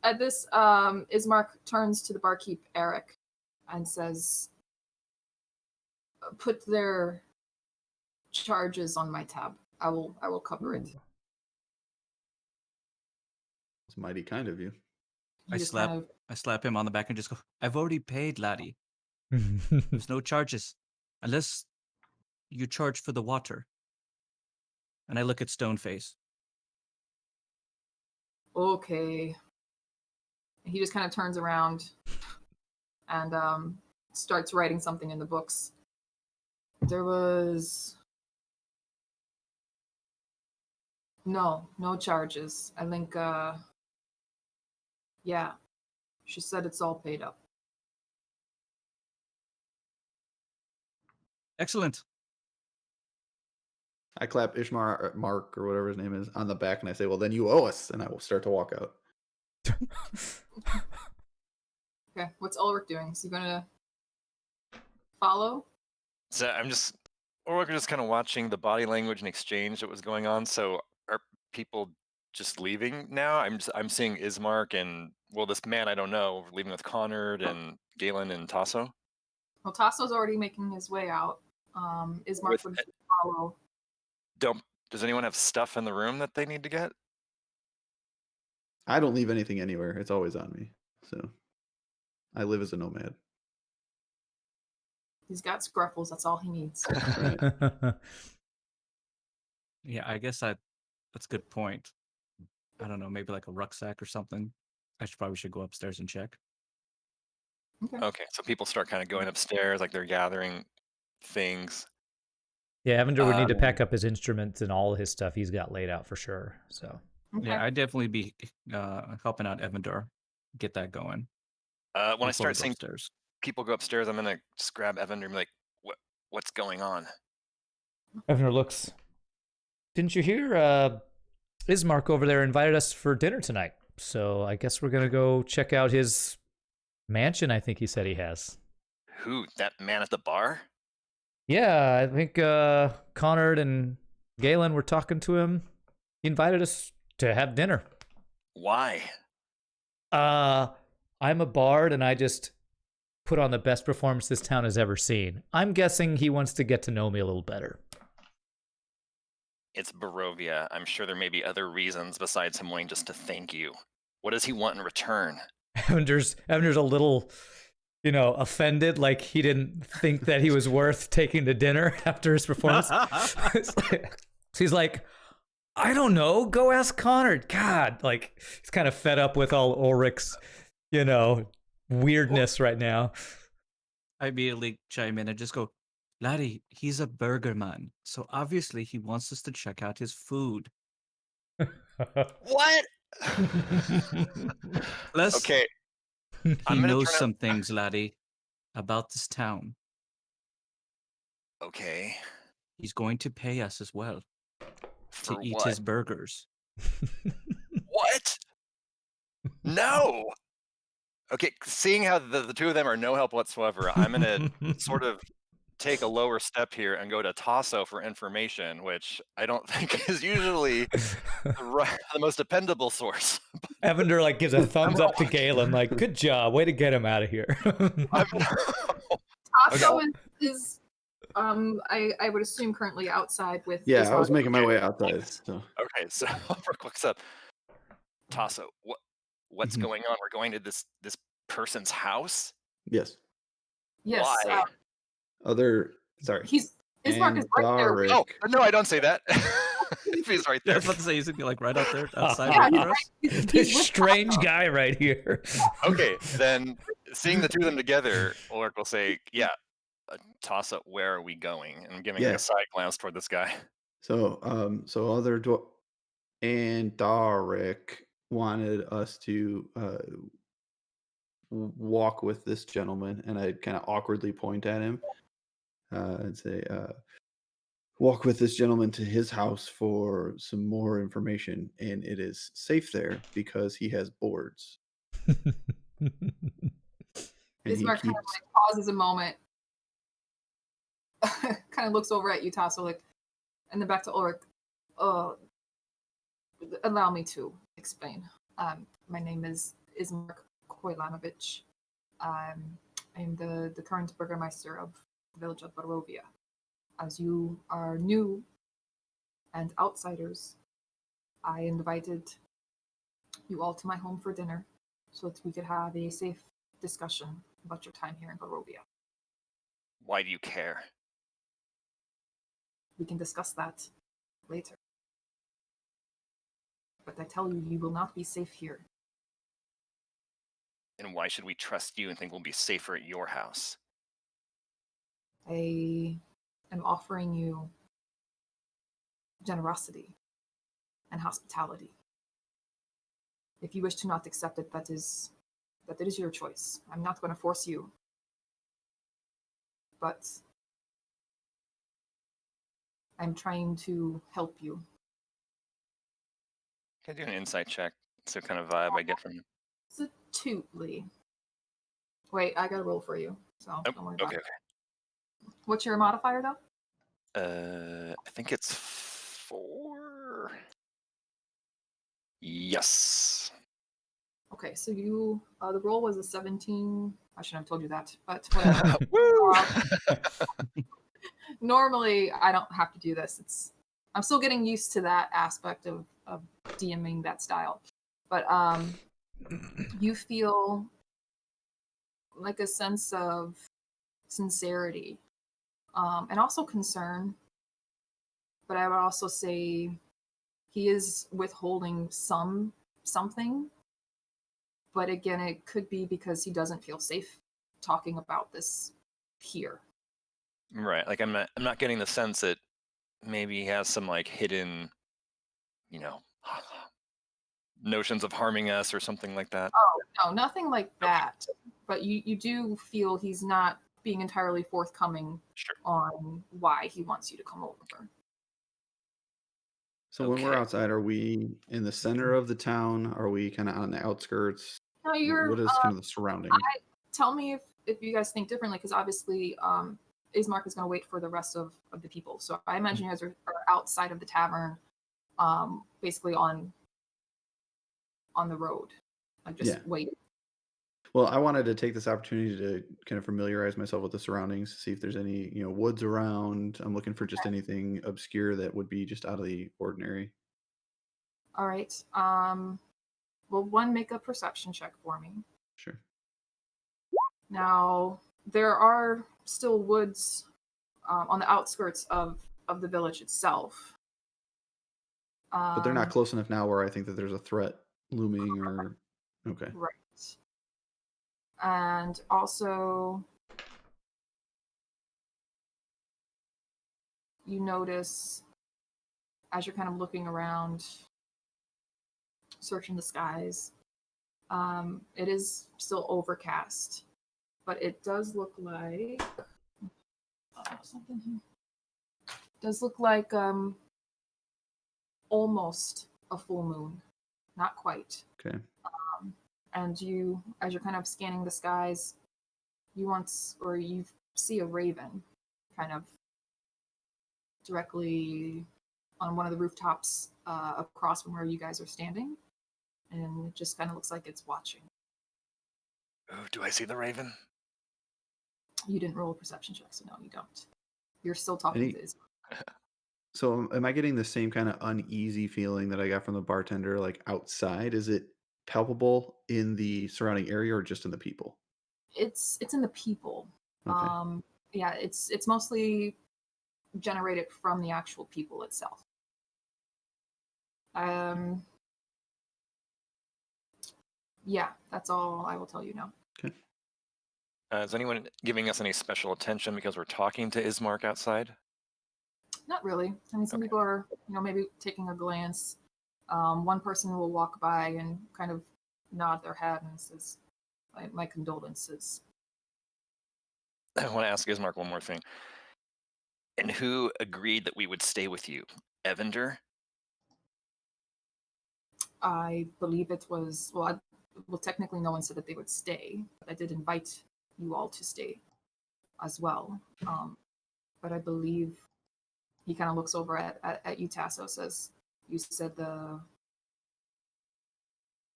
At this, Ismark turns to the barkeep Eric and says, "Put their charges on my tab. I will cover it." It's mighty kind of you. He I just slap kind of- I slap him on the back and just go, I've already paid, laddie. There's no charges. Unless you charge for the water. And I look at Stoneface. Okay. He just kind of turns around and starts writing something in the books. There was no charges. I think yeah. She said it's all paid up. Excellent. I clap Ishmar or Mark or whatever his name is on the back and I say, "Well, then you owe us," and I will start to walk out. Okay, what's Ulrich doing? Is he gonna follow? So we're just kind of watching the body language and exchange that was going on. So are people just leaving now? I'm seeing Ismark and this man I don't know leaving with Connor and Galen and Tasso. Well, Tasso's already making his way out. Ismark would follow. Does anyone have stuff in the room that they need to get? I don't leave anything anywhere. It's always on me. So I live as a nomad. He's got scruffles. That's all he needs. Yeah, I guess that's a good point. I don't know, maybe like a rucksack or something. I probably should go upstairs and check. Okay, so people start kind of going upstairs, like they're gathering things. Yeah, Evander would need to pack up his instruments and all his stuff he's got laid out for sure. So Okay. Yeah, I'd definitely be helping out Evander get that going. When I before we start go seeing upstairs. people go upstairs, I'm gonna just grab Evander and be like, what's going on? Evner looks. Didn't you hear? Izmark over there invited us for dinner tonight. So I guess we're gonna go check out his mansion. I think he said he has. Who? That man at the bar? Yeah, I think Connard and Galen were talking to him. He invited us to have dinner. Why? I'm a bard and I just put on the best performance this town has ever seen. I'm guessing he wants to get to know me a little better. It's Barovia. I'm sure there may be other reasons besides him wanting just to thank you. What does he want in return? Evander's a little, offended, like he didn't think that he was worth taking to dinner after his performance. He's like, I don't know, go ask Connor. God, like he's kind of fed up with all Ulrich's, weirdness right now. I immediately chime in and just go, laddie, he's a burger man, so obviously he wants us to check out his food. What? Plus, Okay. he I'm gonna knows turn some things, laddie, about this town. Okay. He's going to pay us as well For to eat what? his burgers. What? No. Okay, seeing how the two of them are no help whatsoever, I'm gonna sort of take a lower step here and go to Tasso for information, which I don't think is usually the most dependable source. Evander like gives a thumbs up to Galen, like, good job, way to get him out of here. Tasso is I would assume currently outside with. Yeah, I was making my way outside. So. Okay, so for a quick step, Tasso, what's Mhm. going on? We're going to this person's house? Yes. Yes. Why? Sorry. Izmark is right there. Andaric. Oh, no, I don't say that. He's right I there. was about to say he's gonna be like right out there outside. Yeah, waiting he's for us. He's This with strange Tasso. guy right here. Okay, then seeing the two of them together, Ulrich will say, yeah, Tasso, where are we going? And I'm giving like a Yes. side glance toward this guy. So Andaric wanted us to walk with this gentleman, and I kind of awkwardly point at him and say, walk with this gentleman to his house for some more information, and it is safe there because he has boards. And Izmark kind of like pauses a moment, kind of looks over at you, Tasso, like, and then back to Ulrich. Allow me to explain. My name is Izmar Koilanovich. I am the current burgomaster of the village of Barovia. As you are new and outsiders, I invited you all to my home for dinner so that we could have a safe discussion about your time here in Barovia. Why do you care? We can discuss that later. But I tell you, you will not be safe here. And why should we trust you and think we'll be safer at your house? I am offering you generosity and hospitality. If you wish to not accept it, that is your choice. I'm not going to force you. But I'm trying to help you. Can I do an insight check? It's the kind of vibe I get from you. Subtly. Wait, I got to roll for you, so don't worry about Okay, it. What's your modifier, though? I think it's 4. Yes. Okay, so you the roll was a 17. I shouldn't have told you that, but whatever. Normally, I don't have to do this. I'm still getting used to that aspect of DMing that style, but you feel like a sense of sincerity and also concern. But I would also say he is withholding something. But again, it could be because he doesn't feel safe talking about this here. Right. Like I'm not getting the sense that maybe he has some like hidden, notions of harming us or something like that. Oh, no, nothing like that. but you do feel he's not being entirely forthcoming Sure. on why he wants you to come over. So when we're Okay. outside, are we in the center of the town? Are we kind of on the outskirts? Now you're What is kind of the surroundings? tell me if you guys think differently, because obviously Izmar is going to wait for the rest of the people. So I imagine you guys are outside of the tavern, basically on the road, like just Yeah. wait. Well, I wanted to take this opportunity to kind of familiarize myself with the surroundings, see if there's any, woods around. I'm looking for just anything obscure that would be just out of the ordinary. All right. Well, one, make a perception check for me. Sure. Now there are still woods on the outskirts of the village itself. But they're not close enough now where I think that there's a threat looming or okay. Right. And also, you notice as you're kind of looking around, searching the skies, it is still overcast, but it does look like something here. It does look like almost a full moon, not quite. Okay. And you, as you're kind of scanning the skies, you see a raven kind of directly on one of the rooftops across from where you guys are standing, and it just kind of looks like it's watching. Ooh, do I see the raven? You didn't roll a perception check, so no, you don't. You're still talking to Izmar. So am I getting the same kind of uneasy feeling that I got from the bartender like outside? Is it palpable in the surrounding area or just in the people? It's in the people. Okay. Yeah, it's mostly generated from the actual people itself. Yeah, that's all I will tell you now. Okay. Is anyone giving us any special attention because we're talking to Izmark outside? Not really. I mean, some Okay. people are, maybe taking a glance. One person will walk by and kind of nod their head and says, my condolences. I want to ask Izmark one more thing. And who agreed that we would stay with you? Evander? I believe it was, technically no one said that they would stay, but I did invite you all to stay as well. But I believe he kind of looks over at you, Tasso, says, you said the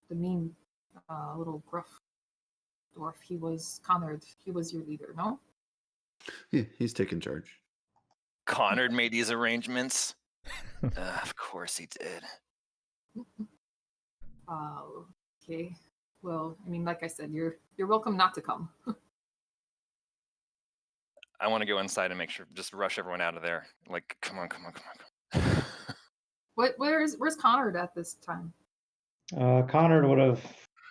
mean little gruff dwarf, he was Conrad, he was your leader, no? Yeah, he's taking charge. Connard made these arrangements? Of course he did. Okay. Well, I mean, like I said, you're welcome not to come. I want to go inside and make sure, just rush everyone out of there. Like, come on. Where's Conrad at this time? Connor would have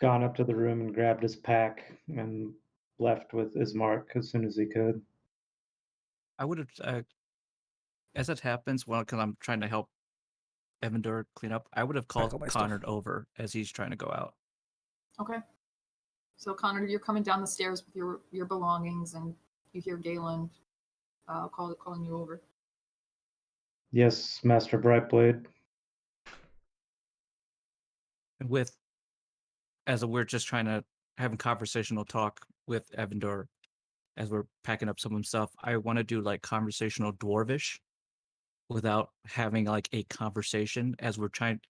gone up to the room and grabbed his pack and left with Ismark as soon as he could. I would have, as it happens, well, because I'm trying to help Evander clean up, I would have called all my stuff. Connard over as he's trying to go out. Okay. So Conrad, you're coming down the stairs with your belongings, and you hear Galen calling you over. Yes, Master Brightblade. With, as we're just trying to have a conversational talk with Evander as we're packing up some of stuff, I want to do like conversational dwarvish without having like a conversation as we're trying,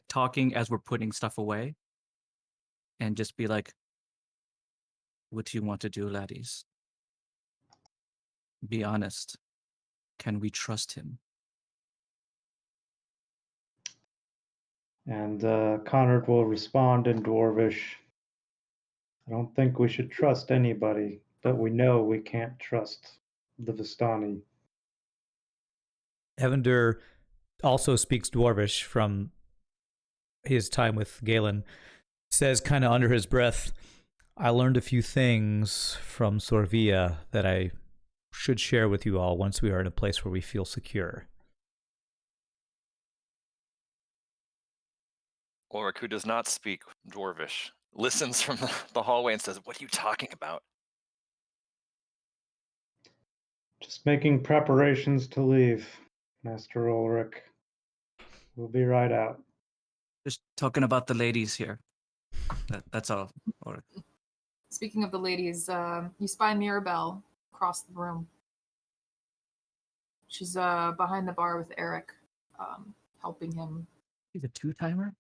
talking as we're putting stuff away, and just be like, what do you want to do, laddies? Be honest. Can we trust him? And Conrad will respond in Dwarvish. I don't think we should trust anybody, but we know we can't trust the Vistani. Evander also speaks Dwarvish from his time with Galen. Says kind of under his breath, I learned a few things from Sorvia that I should share with you all once we are in a place where we feel secure. Ulrich, who does not speak Dwarvish, listens from the hallway and says, "What are you talking about?" Just making preparations to leave, Master Ulrich. We'll be right out. Just talking about the ladies here. That's all. Or Speaking of the ladies, you spy Mirabelle across the room. She's behind the bar with Eric, helping him. he's a 2-timer.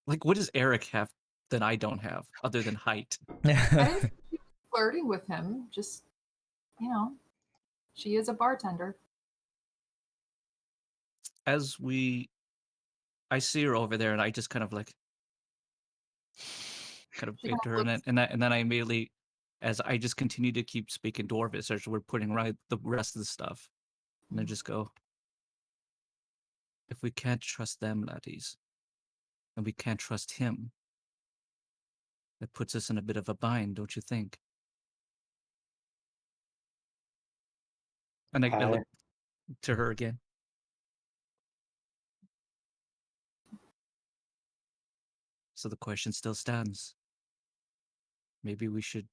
Like, what does Eric have that I don't have, other than height? I didn't think she was flirting with him. Just, she is a bartender. As I see her over there, and I just kind of wave to her, and then I immediately, as I just continue to keep speaking Dwarvish as we're putting right the rest of the stuff, and I just go, if we can't trust them, laddies, and we can't trust him, that puts us in a bit of a bind, don't you think? And I look to her again. So the question still stands. Maybe we should.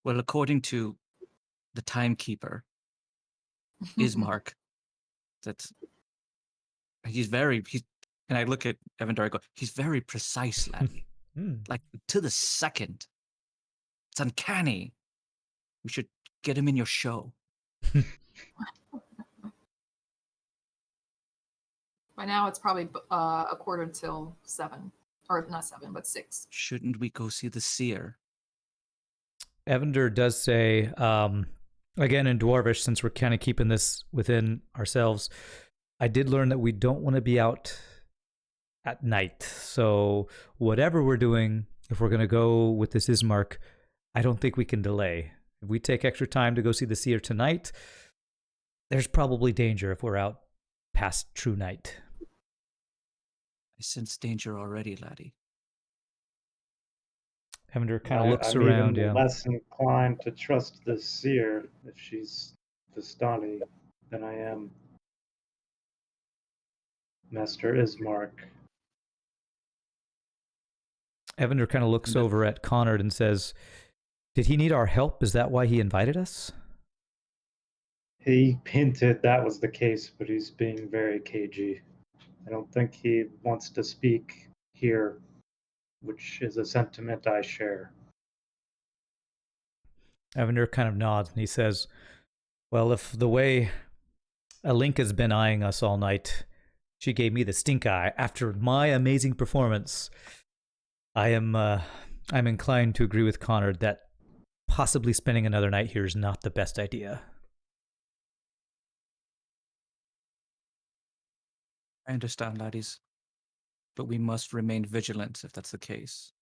Well, according to the timekeeper, Izmar, and I look at Evandar, I go, he's very precise, laddie. Like, to the second. It's uncanny. We should get him in your show. By now, it's probably a quarter till 7. Or not 7, but 6. Shouldn't we go see the seer? Evander does say, again in Dwarvish, since we're kind of keeping this within ourselves, I did learn that we don't want to be out at night. So whatever we're doing, if we're going to go with this Izmar, I don't think we can delay. If we take extra time to go see the seer tonight, there's probably danger if we're out past true night. I sense danger already, laddie. Evander kind of looks I'm around. even Yeah. less inclined to trust the seer if she's Vistani than I am Master Izmar. Evander kind of looks over at Connard and says, did he need our help? Is that why he invited us? He hinted that was the case, but he's being very cagey. I don't think he wants to speak here, which is a sentiment I share. Evander kind of nods and he says, well, if the way Alinka's been eyeing us all night, she gave me the stink eye after my amazing performance, I'm inclined to agree with Connard that possibly spending another night here is not the best idea. I understand, laddies. But we must remain vigilant if that's the case.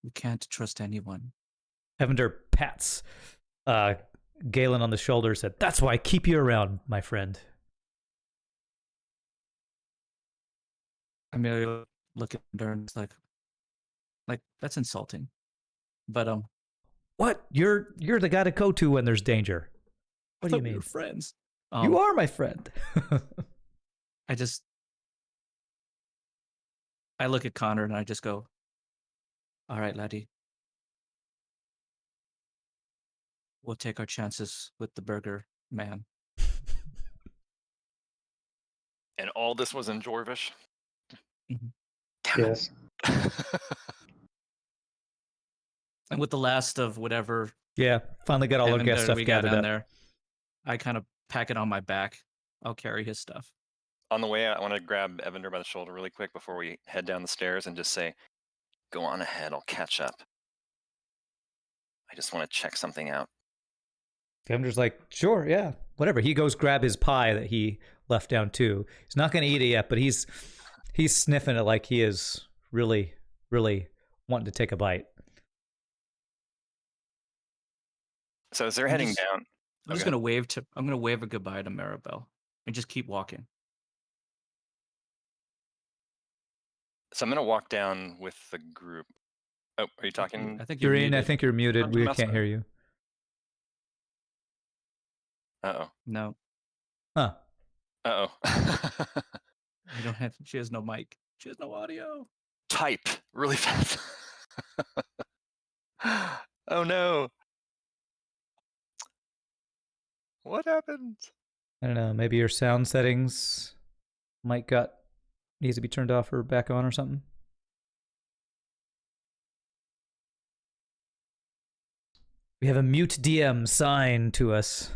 We can't trust anyone. Evander pats Galen on the shoulder, said, that's why I keep you around, my friend. I merely look at her and it's like that's insulting. But what? You're the guy to go to when there's danger. What do you mean? We're friends. You are my friend. I look at Connor and I just go, all right, laddie. We'll take our chances with the burger man. And all this was in Dwarvish? Yes. And with the last of whatever. Yeah, finally got all our guest stuff gathered up. There, I kind of pack it on my back. I'll carry his stuff. On the way, I want to grab Evander by the shoulder really quick before we head down the stairs and just say, go on ahead, I'll catch up. I just want to check something out. Evander's like, sure, yeah, whatever. He goes grab his pie that he left down too. He's not going to eat it yet, but he's sniffing it like he is really, really wanting to take a bite. So as they're heading down, I'm just gonna wave a goodbye to Maribel and just keep walking. So I'm gonna walk down with the group. Oh, are you talking? I think You're in. muted. I think you're muted. Dr. We Massa. can't hear you. Uh-oh. No. Huh. Uh-oh. We don't have. She has no mic. She has no audio. Type really fast. Oh no. What happened? I don't know. Maybe your sound settings needs to be turned off or back on or something. We have a mute DM signed to us.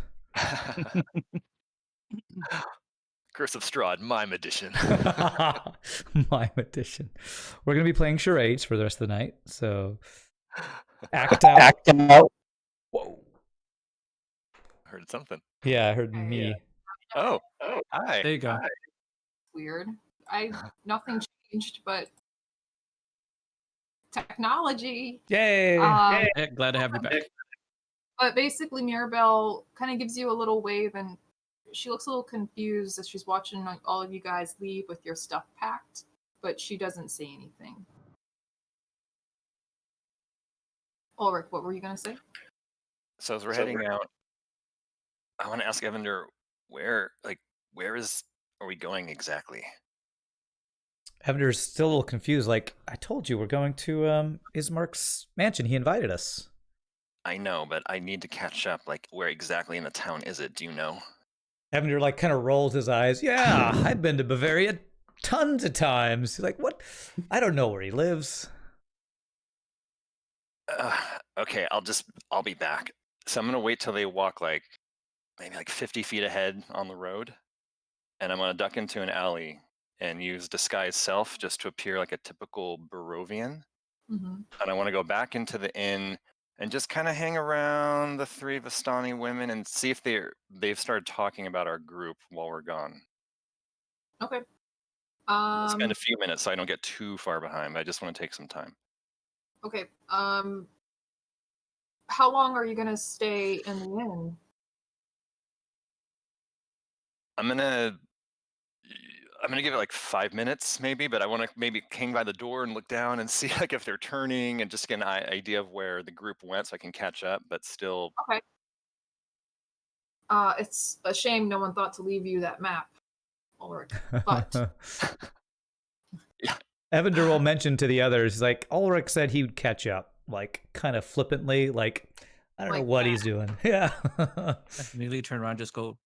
Curse of Strahd, Mime Edition. Mime edition. We're gonna be playing charades for the rest of the night. So act out. Act out. Whoa. Heard something. Yeah, I heard Okay. me. Oh, hi. There you go. Hi. Weird. Nothing changed, but technology. Yay! Um, Yeah, glad to have you back. But basically, Mirabelle kind of gives you a little wave, and she looks a little confused as she's watching like, all of you guys leave with your stuff packed, but she doesn't say anything. Ulrich, what were you gonna say? So as we're heading out, I want to ask Evander, where are we going exactly? Evander's still a little confused. Like, I told you, we're going to Izmar's mansion. He invited us. I know, but I need to catch up. Like, where exactly in the town is it? Do you know? Evander like kind of rolls his eyes. Yeah, I've been to Bavaria tons of times. He's like, what? I don't know where he lives. Okay, I'll be back. So I'm gonna wait till they walk like maybe like 50 feet ahead on the road, and I'm gonna duck into an alley and use disguise self just to appear like a typical Barovian. Mm-hmm. And I want to go back into the inn and just kind of hang around the three Vistani women and see if they've started talking about our group while we're gone. Okay. I'll spend a few minutes so I don't get too far behind. I just want to take some time. Okay. How long are you gonna stay in the inn? I'm gonna give it like 5 minutes maybe, but I want to maybe hang by the door and look down and see like if they're turning and just get an idea of where the group went so I can catch up, but still. Okay. It's a shame no one thought to leave you that map, Ulrich. But Yeah. Evander will mention to the others, he's like, Ulrich said he would catch up, like kind of flippantly, like, I don't know Like what that. he's doing. Yeah. I immediately turn around and just go,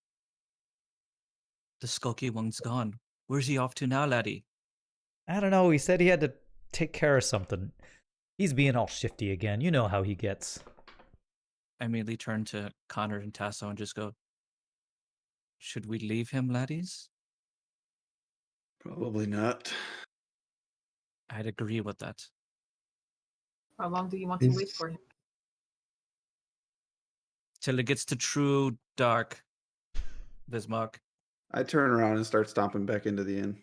the skulky one's gone. Where's he off to now, laddie? I don't know. He said he had to take care of something. He's being all shifty again. You know how he gets. I immediately turn to Connor and Tasso and just go, should we leave him, laddies? Probably not. I'd agree with that. how long do you want to wait for him? Till it gets to true dark, Bismarck. I turn around and start stomping back into the inn.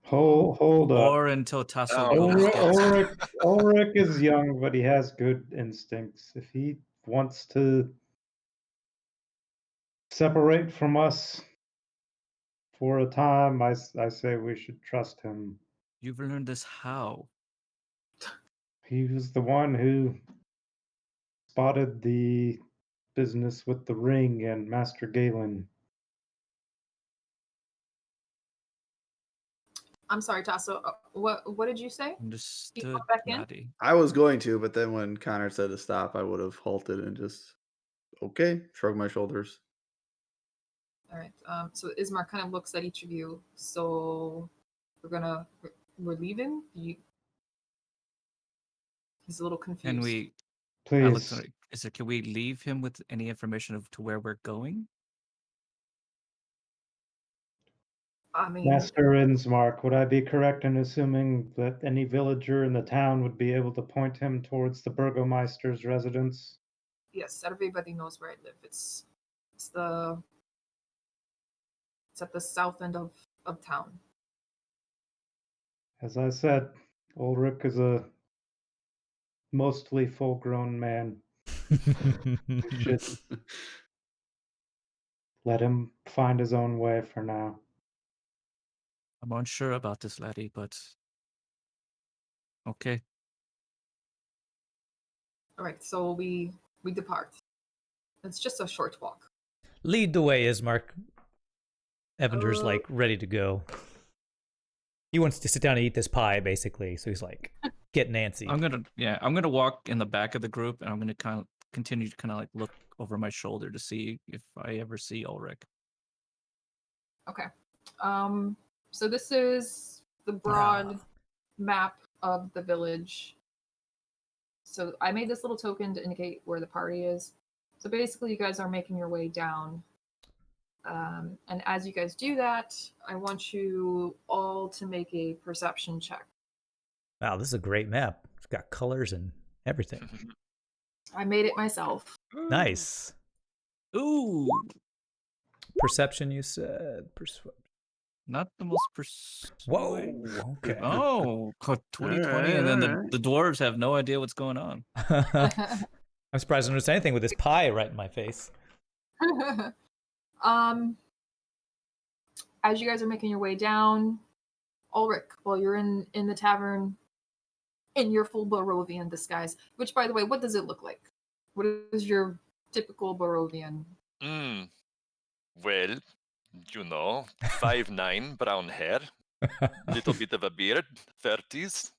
Hold up. Or until Tasso Oh, goes. Ulrich is young, but he has good instincts. If he wants to separate from us for a time, I say we should trust him. You've learned this how? He was the one who spotted the business with the ring and Master Galen. I'm sorry, Tasso. What did you say? Understood, back in? laddie. I was going to, but then when Connor said to stop, I would have halted and just, okay, shrug my shoulders. All right. So Izmar kind of looks at each of you. So we're leaving. He's a little confused. Can we, Please. can we leave him with any information of to where we're going? I mean, Master Izmar, would I be correct in assuming that any villager in the town would be able to point him towards the Burgomeister's residence? yes, everybody knows where I live. It's at the south end of town. As I said, Ulrich is a mostly full-grown man. Should let him find his own way for now. I'm unsure about this, laddie, but okay. All right, so we depart. It's just a short walk. Lead the way, Izmar. Evander's like ready to go. He wants to sit down and eat this pie, basically. So he's like, get Nancy. I'm gonna walk in the back of the group, and I'm gonna kind of continue to like look over my shoulder to see if I ever see Ulrich. Okay. So this is the broad map of the village. So I made this little token to indicate where the party is. So basically, you guys are making your way down. And as you guys do that, I want you all to make a perception check. Wow, this is a great map. It's got colors and everything. I made it myself. Nice. Ooh, Perception, you said. not the most Whoa. Okay. Oh, 2020, and then the dwarves have no idea what's going on. I'm surprised I don't notice anything with this pie right in my face. As you guys are making your way down, Ulrich, while you're in the tavern in your full Barovian disguise, which, by the way, what does it look like? What is your typical Barovian? Well, 5'9", brown hair, little bit of a beard, 30s.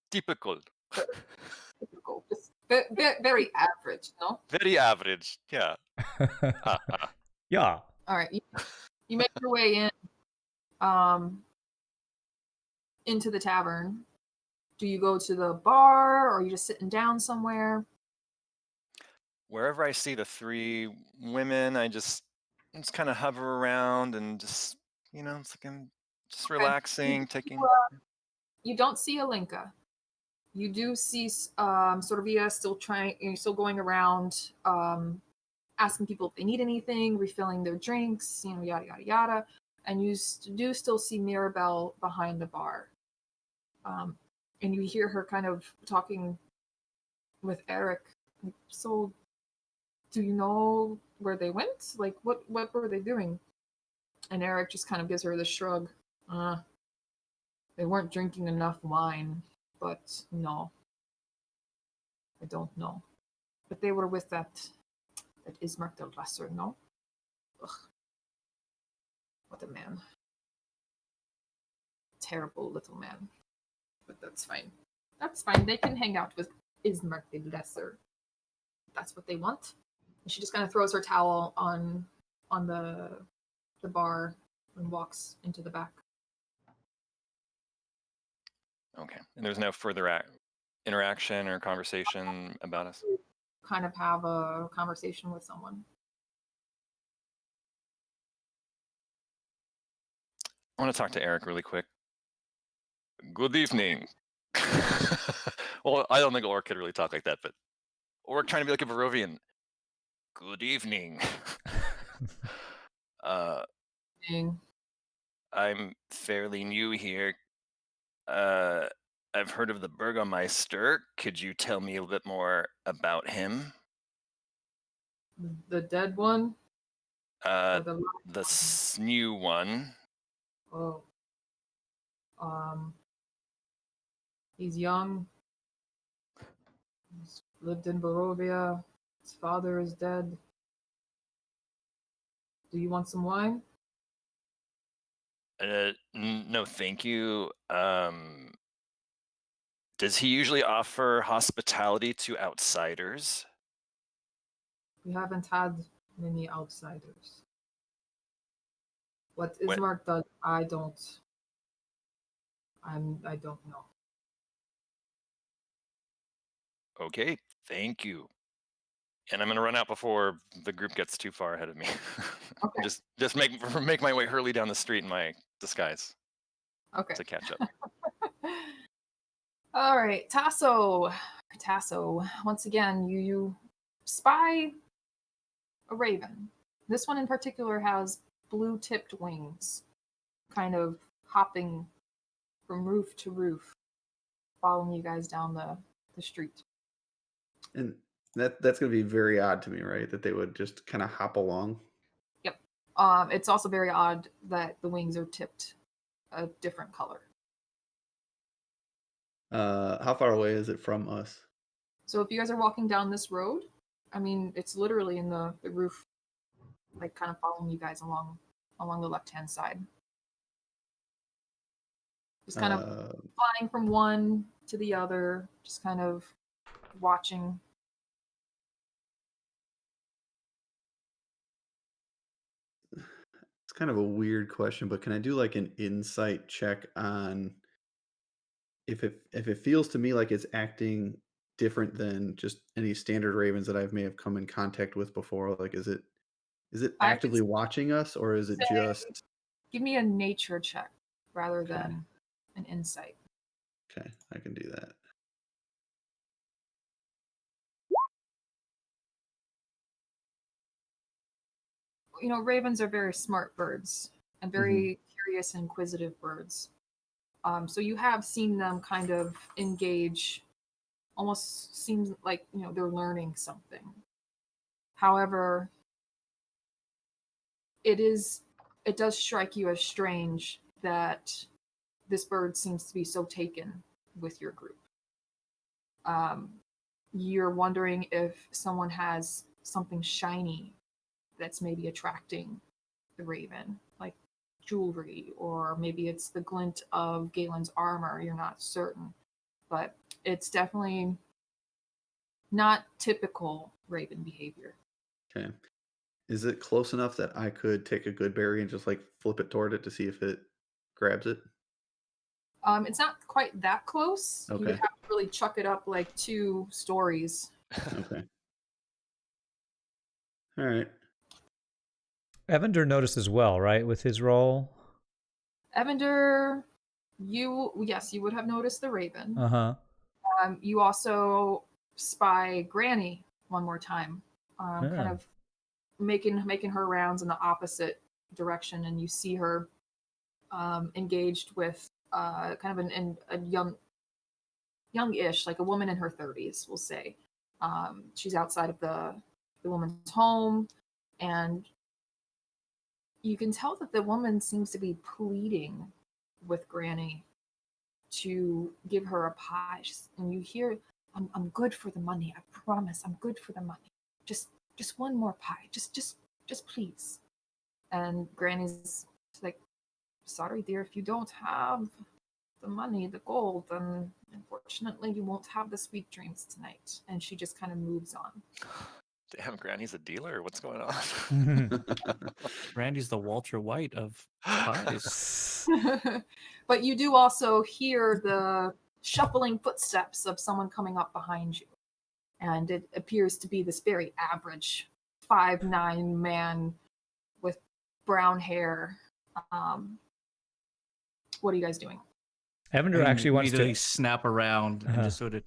Typical. Typical, just very average, no? Very average, yeah. Yeah. All right, you make your way in, into the tavern. Do you go to the bar, or are you just sitting down somewhere? Wherever I see the three women, I just kind of hover around and just, it's like I'm just relaxing, taking. You don't see Alinka. You do see Sorvia still still going around, asking people if they need anything, refilling their drinks, yada yada yada. And you do still see Mirabelle behind the bar, and you hear her kind of talking with Eric. So, do you know where they went? Like, what were they doing? And Eric just kind of gives her the shrug. They weren't drinking enough wine, but no. I don't know. But they were with that Izmar the Lesser, no? Ugh. What a man. Terrible little man. But that's fine. That's fine. They can hang out with Izmar the Lesser. That's what they want. And she just kind of throws her towel on the bar and walks into the back. Okay. And there's no further interaction or conversation about us? Kind of have a conversation with someone. I want to talk to Eric really quick. Good evening. Well, I don't think Ulrich could really talk like that, but Ulrich trying to be like a Barovian. Good evening. Dang. I'm fairly new here. I've heard of the Burgomeister. Could you tell me a little bit more about him? The dead one? Or the New one. Oh. He's young. He's lived in Barovia. His father is dead. Do you want some wine? No, thank you. Does he usually offer hospitality to outsiders? We haven't had many outsiders. What Izmar does, I don't know. Okay, thank you. And I'm gonna run out before the group gets too far ahead of me. Okay. just make my way hurriedly down the street in my disguise Okay. to catch up. All right, Tasso. Once again, you spy a raven. This one in particular has blue-tipped wings, kind of hopping from roof to roof, following you guys down the street. And that's going to be very odd to me, right? That they would just kind of hop along. Yep. It's also very odd that the wings are tipped a different color. How far away is it from us? So if you guys are walking down this road, I mean, it's literally in the roof, like kind of following you guys along the left-hand side. Just kind of flying from one to the other, just kind of watching. It's kind of a weird question, but can I do like an insight check on if it feels to me like it's acting different than just any standard ravens that I may have come in contact with before? Like, is it I would actively watching us, or is it say just give me a nature check rather Okay. than an insight. okay? I can do that. You know, ravens are very smart birds and very curious and inquisitive birds. So you have seen them kind of engage, almost seems like, you know, they're learning something. However, it does strike you as strange that this bird seems to be so taken with your group. You're wondering if someone has something shiny that's maybe attracting the raven, like jewelry, or maybe it's the glint of Galen's armor. You're not certain, but it's definitely not typical raven behavior. Okay. Is it close enough that I could take a good berry and just like flip it toward it to see if it grabs it? It's not quite that close. You would Okay. have to really chuck it up like 2 stories. Okay. All right. Evander noticed as well, right, with his role? Evander, you would have noticed the raven. Uh-huh. You also spy Granny one more time, Yeah. kind of making her rounds in the opposite direction, and you see her engaged with kind of a youngish, like a woman in her 30s, we'll say. She's outside of the woman's home, and you can tell that the woman seems to be pleading with Granny to give her a pie. And you hear, I'm good for the money. I promise, I'm good for the money. Just one more pie. Just please. And Granny's like, sorry, dear, if you don't have the money, the gold, then unfortunately you won't have the sweet dreams tonight. And she just kind of moves on. Damn, Granny's a dealer. What's going on? Randy's the Walter White of pies. But you do also hear the shuffling footsteps of someone coming up behind you. And it appears to be this very average 5'9" man with brown hair. What are you guys doing? Evander actually wants immediately to snap around and just sort of.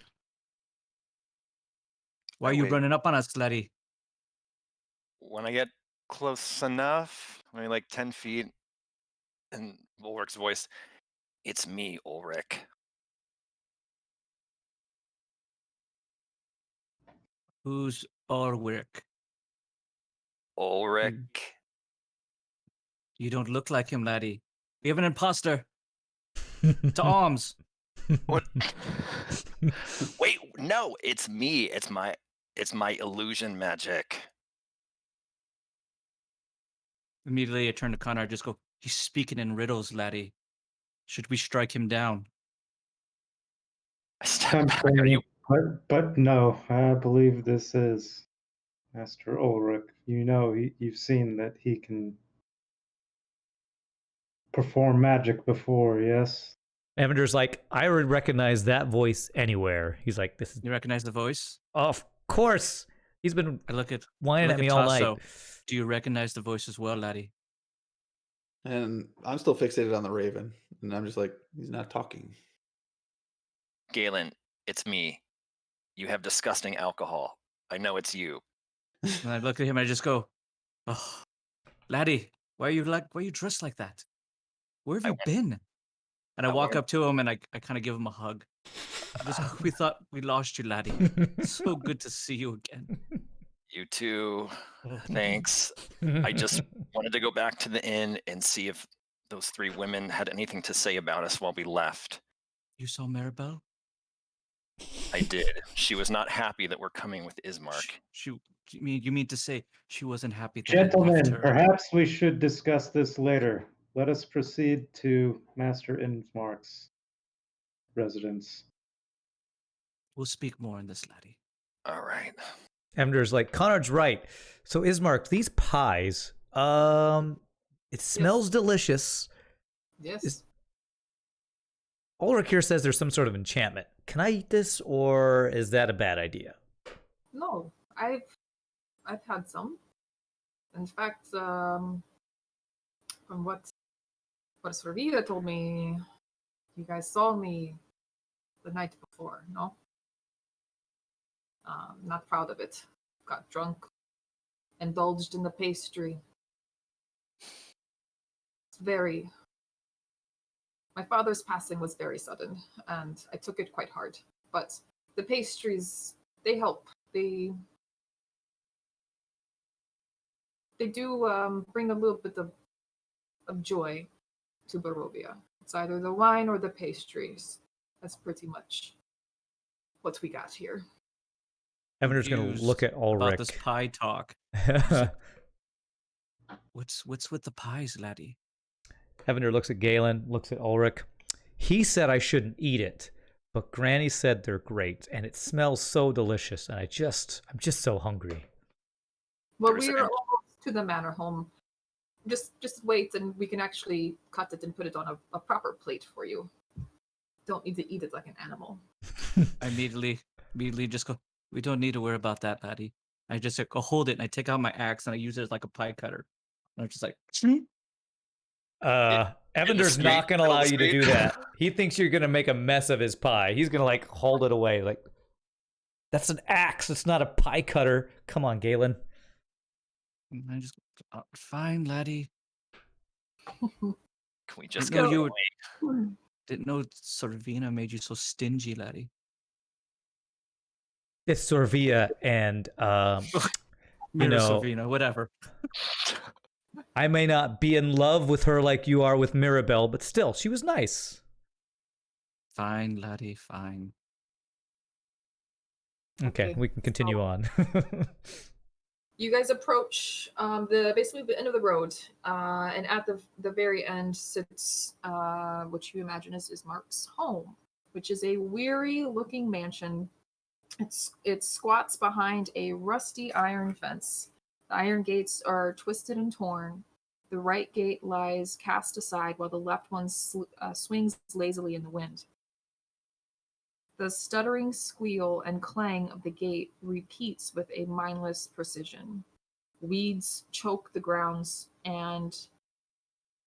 Why are you Wait. running up on us, laddie? When I get close enough, maybe like 10 feet, and Ulrich's voice, it's me, Ulrich. Who's Ulrich? Ulrich. You don't look like him, laddie. We have an imposter. To arms. What? Wait, no, it's me. It's my illusion magic. Immediately I turn to Connor. I just go, he's speaking in riddles, laddie. Should we strike him down? I step I'm back. Are you? but no, I believe this is Master Ulrich. You know, you've seen that he can perform magic before, yes? Evander's like, I would recognize that voice anywhere. He's like, this is, You recognize the voice? of course. He's been I look at whining at me all night. Tasso. Do you recognize the voice as well, laddie? And I'm still fixated on the raven, and I'm just like, he's not talking. Galen, it's me. You have disgusting alcohol. I know it's you. And I look at him and I just go, oh, laddie, why are you dressed like that? Where have you been? And I walk up to him and I kind of give him a hug. We thought we lost you, laddie. So good to see you again. You too. Thanks. I just wanted to go back to the inn and see if those 3 women had anything to say about us while we left. You saw Maribel? I did. She was not happy that we're coming with Izmar. You mean to say she wasn't happy that I left Gentlemen, her? perhaps we should discuss this later. let us proceed to Master Inmark's residence. We'll speak more on this, laddie. All right. Evander's like, Conrad's right. So Ismark, these pies, it smells delicious. Yes. Ulrich here says there's some sort of enchantment. Can I eat this, or is that a bad idea? No, I've had some. In fact, from what Sorvita told me, you guys saw me the night before, no? Not proud of it. Got drunk, indulged in the pastry. It's very. My father's passing was very sudden, and I took it quite hard. But the pastries, they help. They do bring a little bit of joy to Barovia. It's either the wine or the pastries. That's pretty much what we got here. Evander's going to Confused look at about this Ulrich. pie talk. What's with the pies, laddie? Evander looks at Galen, looks at Ulrich. He said I shouldn't eat it, but Granny said they're great, and it smells so delicious, and I'm just so hungry. Well, There was we an are almost to the manor home. Just wait, and we can actually cut it and put it on a proper plate for you. Don't need to eat it like an animal. I immediately just go, we don't need to worry about that, laddie. I just go hold it, and I take out my axe, and I use it as like a pie cutter. And I'm just like, Evander's street, not going to middle allow of the you to street. do that. He thinks you're going to make a mess of his pie. He's going to like hold it away. Like, that's an axe. It's not a pie cutter. Come on, Galen. and I just fine, laddie. Can we just Didn't know go? you were- Didn't know Sorvina made you so stingy, laddie. It's Sorvia and, Mira know, Sorvina, whatever. I may not be in love with her like you are with Mirabelle, but still, she was nice. Fine, laddie, fine. Okay, Okay, we can continue so- on. You guys approach basically the end of the road, and at the very end sits what you imagine is Ismark's home, which is a weary-looking mansion. It squats behind a rusty iron fence. The iron gates are twisted and torn. The right gate lies cast aside, while the left one swings lazily in the wind. The stuttering squeal and clang of the gate repeats with a mindless precision. Weeds choke the grounds and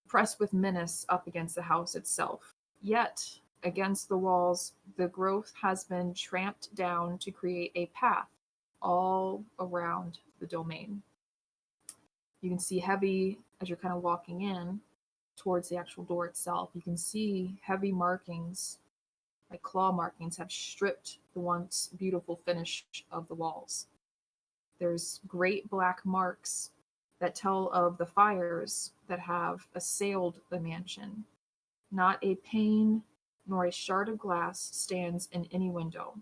press with menace up against the house itself. Yet, against the walls, the growth has been tramped down to create a path all around the domain. You can see heavy, as you're kind of walking in towards the actual door itself, you can see heavy markings, like claw markings, have stripped the once beautiful finish of the walls. There's great black marks that tell of the fires that have assailed the mansion. Not a pane nor a shard of glass stands in any window.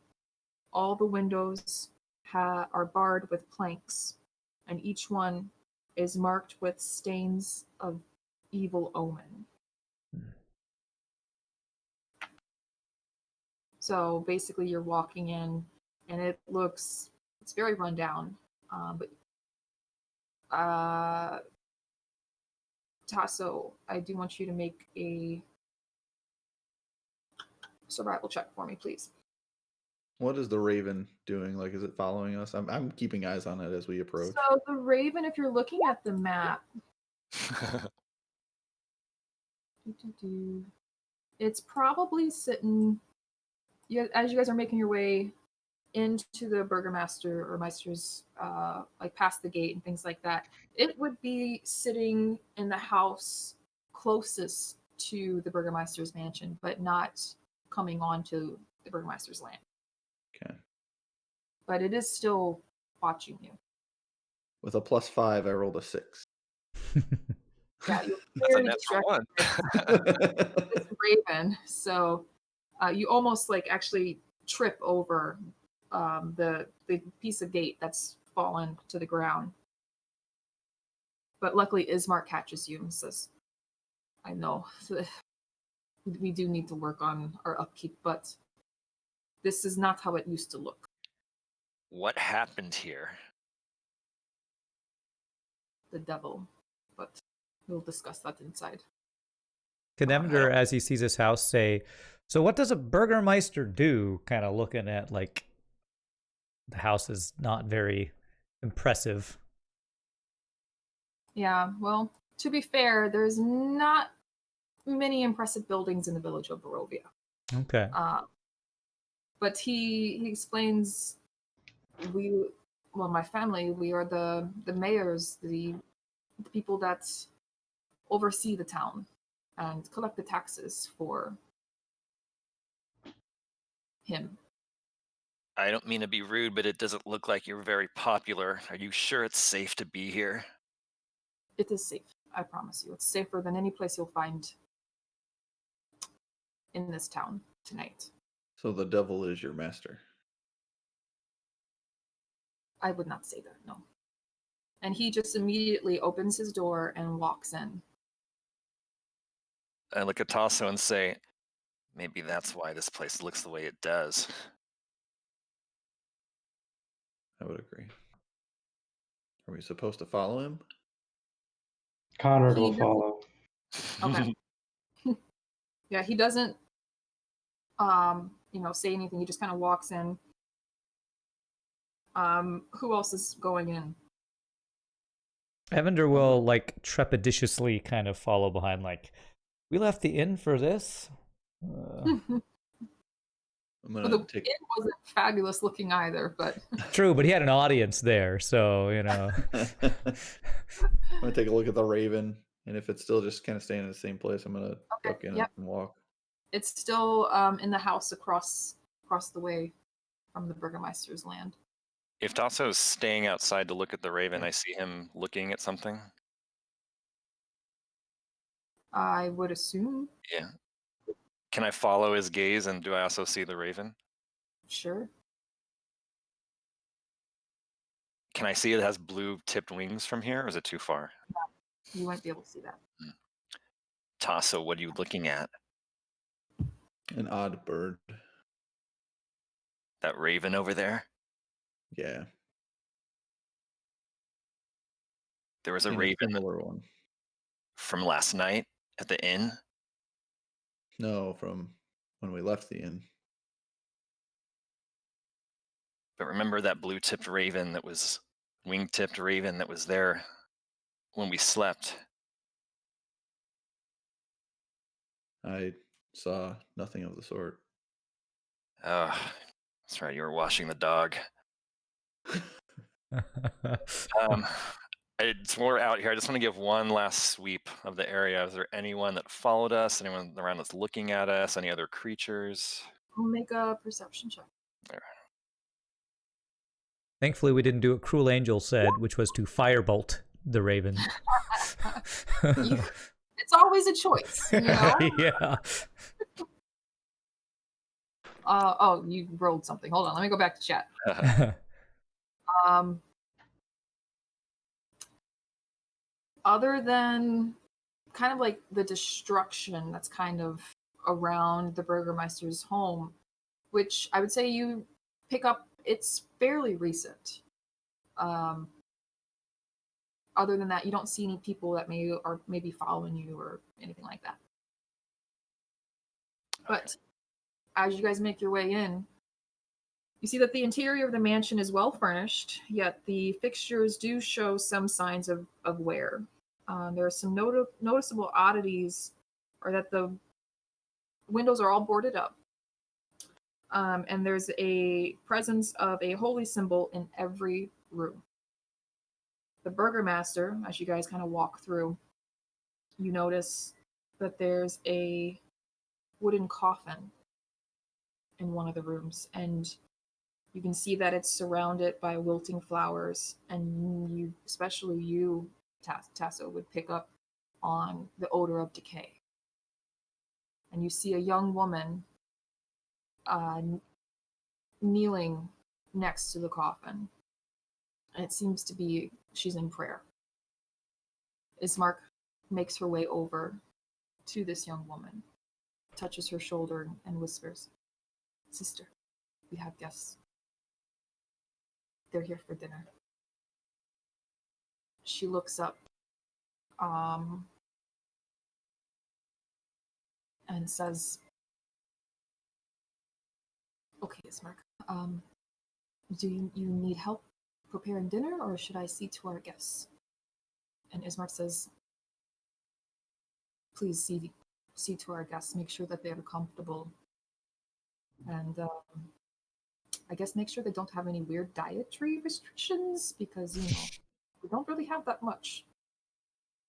All the windows are barred with planks, and each one is marked with stains of evil omen. So basically, you're walking in, and it's very run down. But Tasso, I do want you to make a survival check for me, please. What is the raven doing? Like, is it following us? I'm keeping eyes on it as we approach. So the raven, if you're looking at the map, it's probably sitting. As you guys are making your way into the burgomaster or meister's, like past the gate and things like that, it would be sitting in the house closest to the burgomaster's mansion, but not coming onto the burgomaster's land. Okay. But it is still watching you. With a +5, I rolled a 6. Yeah, you're That's a very natural distracted one. by this raven. So you almost like actually trip over the piece of gate that's fallen to the ground. But luckily, Izmar catches you and says, I know. We do need to work on our upkeep, but this is not how it used to look. What happened here? The devil. But we'll discuss that inside. Can I Evander, don't- as he sees his house, say, "So what does a Burgermeister do?" Kind of looking at like the house is not very impressive. Yeah, well, to be fair, there's not many impressive buildings in the village of Barovia. Okay. But he explains my family, we are the mayors, the people that oversee the town and collect the taxes for him. I don't mean to be rude, but it doesn't look like you're very popular. Are you sure it's safe to be here? It is safe, I promise you. It's safer than any place you'll find in this town tonight. So the devil is your master. I would not say that, no. And he just immediately opens his door and walks in. I look at Tasso and say, maybe that's why this place looks the way it does. I would agree. Are we supposed to follow him? Conrad will He- follow. Okay. Yeah, he doesn't say anything. He just kind of walks in. Who else is going in? Evander will like trepidatiously kind of follow behind, like, "We left the inn for this." I'm Well, gonna the take. inn wasn't fabulous looking either, but True, but he had an audience there, so I'm gonna take a look at the raven, and if it's still just kind of staying in the same place, I'm gonna duck in yep. and walk. it's still in the house across the way from the Burgermeister's land. If Tasso is staying outside to look at the raven, I see him looking at something. I would assume, Yeah. Can I follow his gaze, and do I also see the raven? sure. Can I see it has blue tipped wings from here, or is it too far? You won't be able to see that. Tasso, what are you looking at? An odd bird. That raven over there? Yeah. There was a And raven similar one. from last night at the inn. No, from when we left the inn. But remember that blue-tipped raven that was wing-tipped raven that was there when we slept? I saw nothing of the sort. Oh, that's right. You were washing the dog. It's more out here. I just want to give one last sweep of the area. Is there anyone that followed us? Anyone around that's looking at us? Any other creatures? I'll make a perception check. Thankfully, we didn't do what Cruel Angel said, which was to firebolt the raven. It's always a choice, you know? Yeah. Oh, you rolled something. Hold on, let me go back to chat. Other than kind of like the destruction that's kind of around the Burgermeister's home, which I would say you pick up, it's fairly recent. Other than that, you don't see any people that maybe following you or anything like that. But as you guys make your way in, you see that the interior of the mansion is well furnished, yet the fixtures do show some signs of wear. There are some noticeable oddities, or that the windows are all boarded up. And there's a presence of a holy symbol in every room. The Burgermaster, as you guys kind of walk through, you notice that there's a wooden coffin in one of the rooms, and you can see that it's surrounded by wilting flowers, and especially you, Tasso, would pick up on the odor of decay. And you see a young woman kneeling next to the coffin, and it seems to be she's in prayer. Izmar makes her way over to this young woman, touches her shoulder, and whispers, "Sister, we have guests. They're here for dinner." She looks up and says, "Okay, Izmar, do you need help preparing dinner, or should I see to our guests?" And Izmar says, "Please see to our guests. Make sure that they are comfortable, and I guess make sure they don't have any weird dietary restrictions, because we don't really have that much."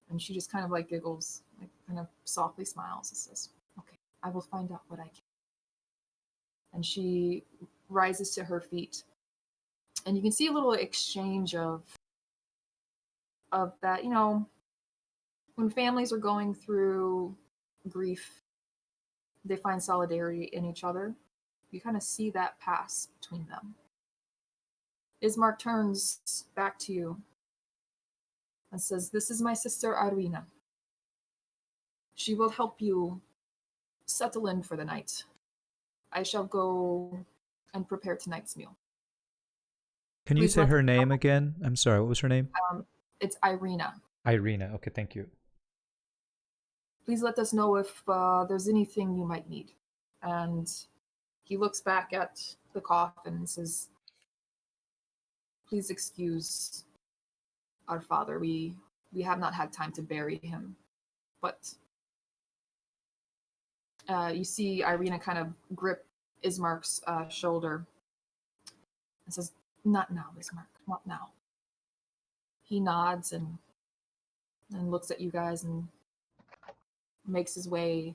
And she just kind of like giggles, like kind of softly smiles and says, "Okay, I will find out what I can." And she rises to her feet, and you can see a little exchange of that. When families are going through grief, they find solidarity in each other. You kind of see that pass between them. Izmar turns back to you and says, "This is my sister Irina. She will help you settle in for the night. I shall go and prepare tonight's meal." Can you Please say let her us name know. again? I'm sorry, what was her name? It's Irina. Irina. Okay, thank you. "Please let us know if there's anything you might need." And he looks back at the coffin and says, "Please excuse our father. We have not had time to bury him." But you see Irina kind of grip Ismark's shoulder and says, "Not now, Izmar, not now." He nods and looks at you guys and makes his way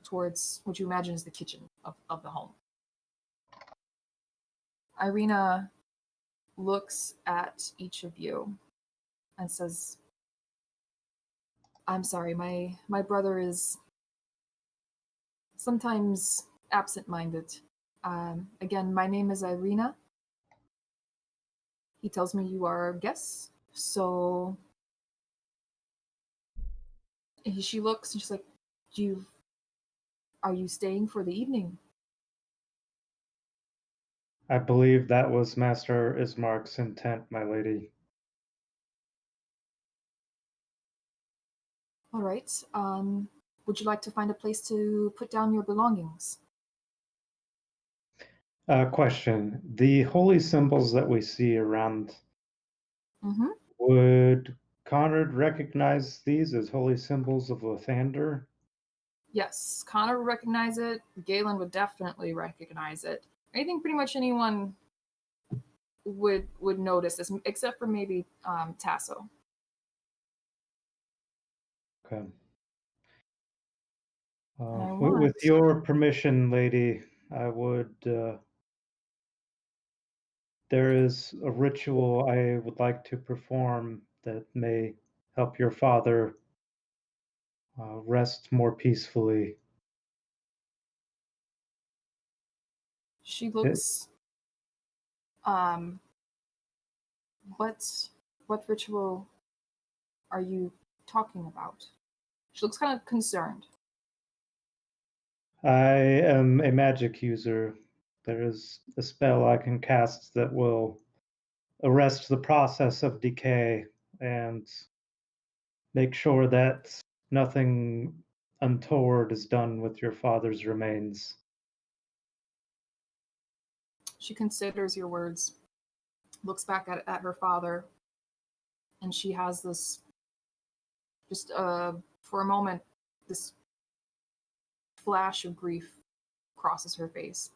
towards what you imagine is the kitchen of the home. Irina looks at each of you and says, "I'm sorry, my brother is sometimes absent-minded. Again, my name is Irina. He tells me you are guests, so..." She looks and she's like, "Are you staying for the evening?" I believe that was Master Ismark's intent, my lady. All right. Would you like to find a place to put down your belongings? Question. The holy symbols that we see around, Mm-hmm. would Conrad recognize these as holy symbols of Lathander? Yes, Connor would recognize it. Galen would definitely recognize it. I think pretty much anyone would notice this, except for maybe Tasso. Okay. I With want. your permission, lady, I would. There is a ritual I would like to perform that may help your father rest more peacefully. She looks. What ritual are you talking about? She looks kind of concerned. I am a magic user. There is a spell I can cast that will arrest the process of decay and make sure that nothing untoward is done with your father's remains. She considers your words, looks back at her father, and she has this, just for a moment, this flash of grief crosses her face.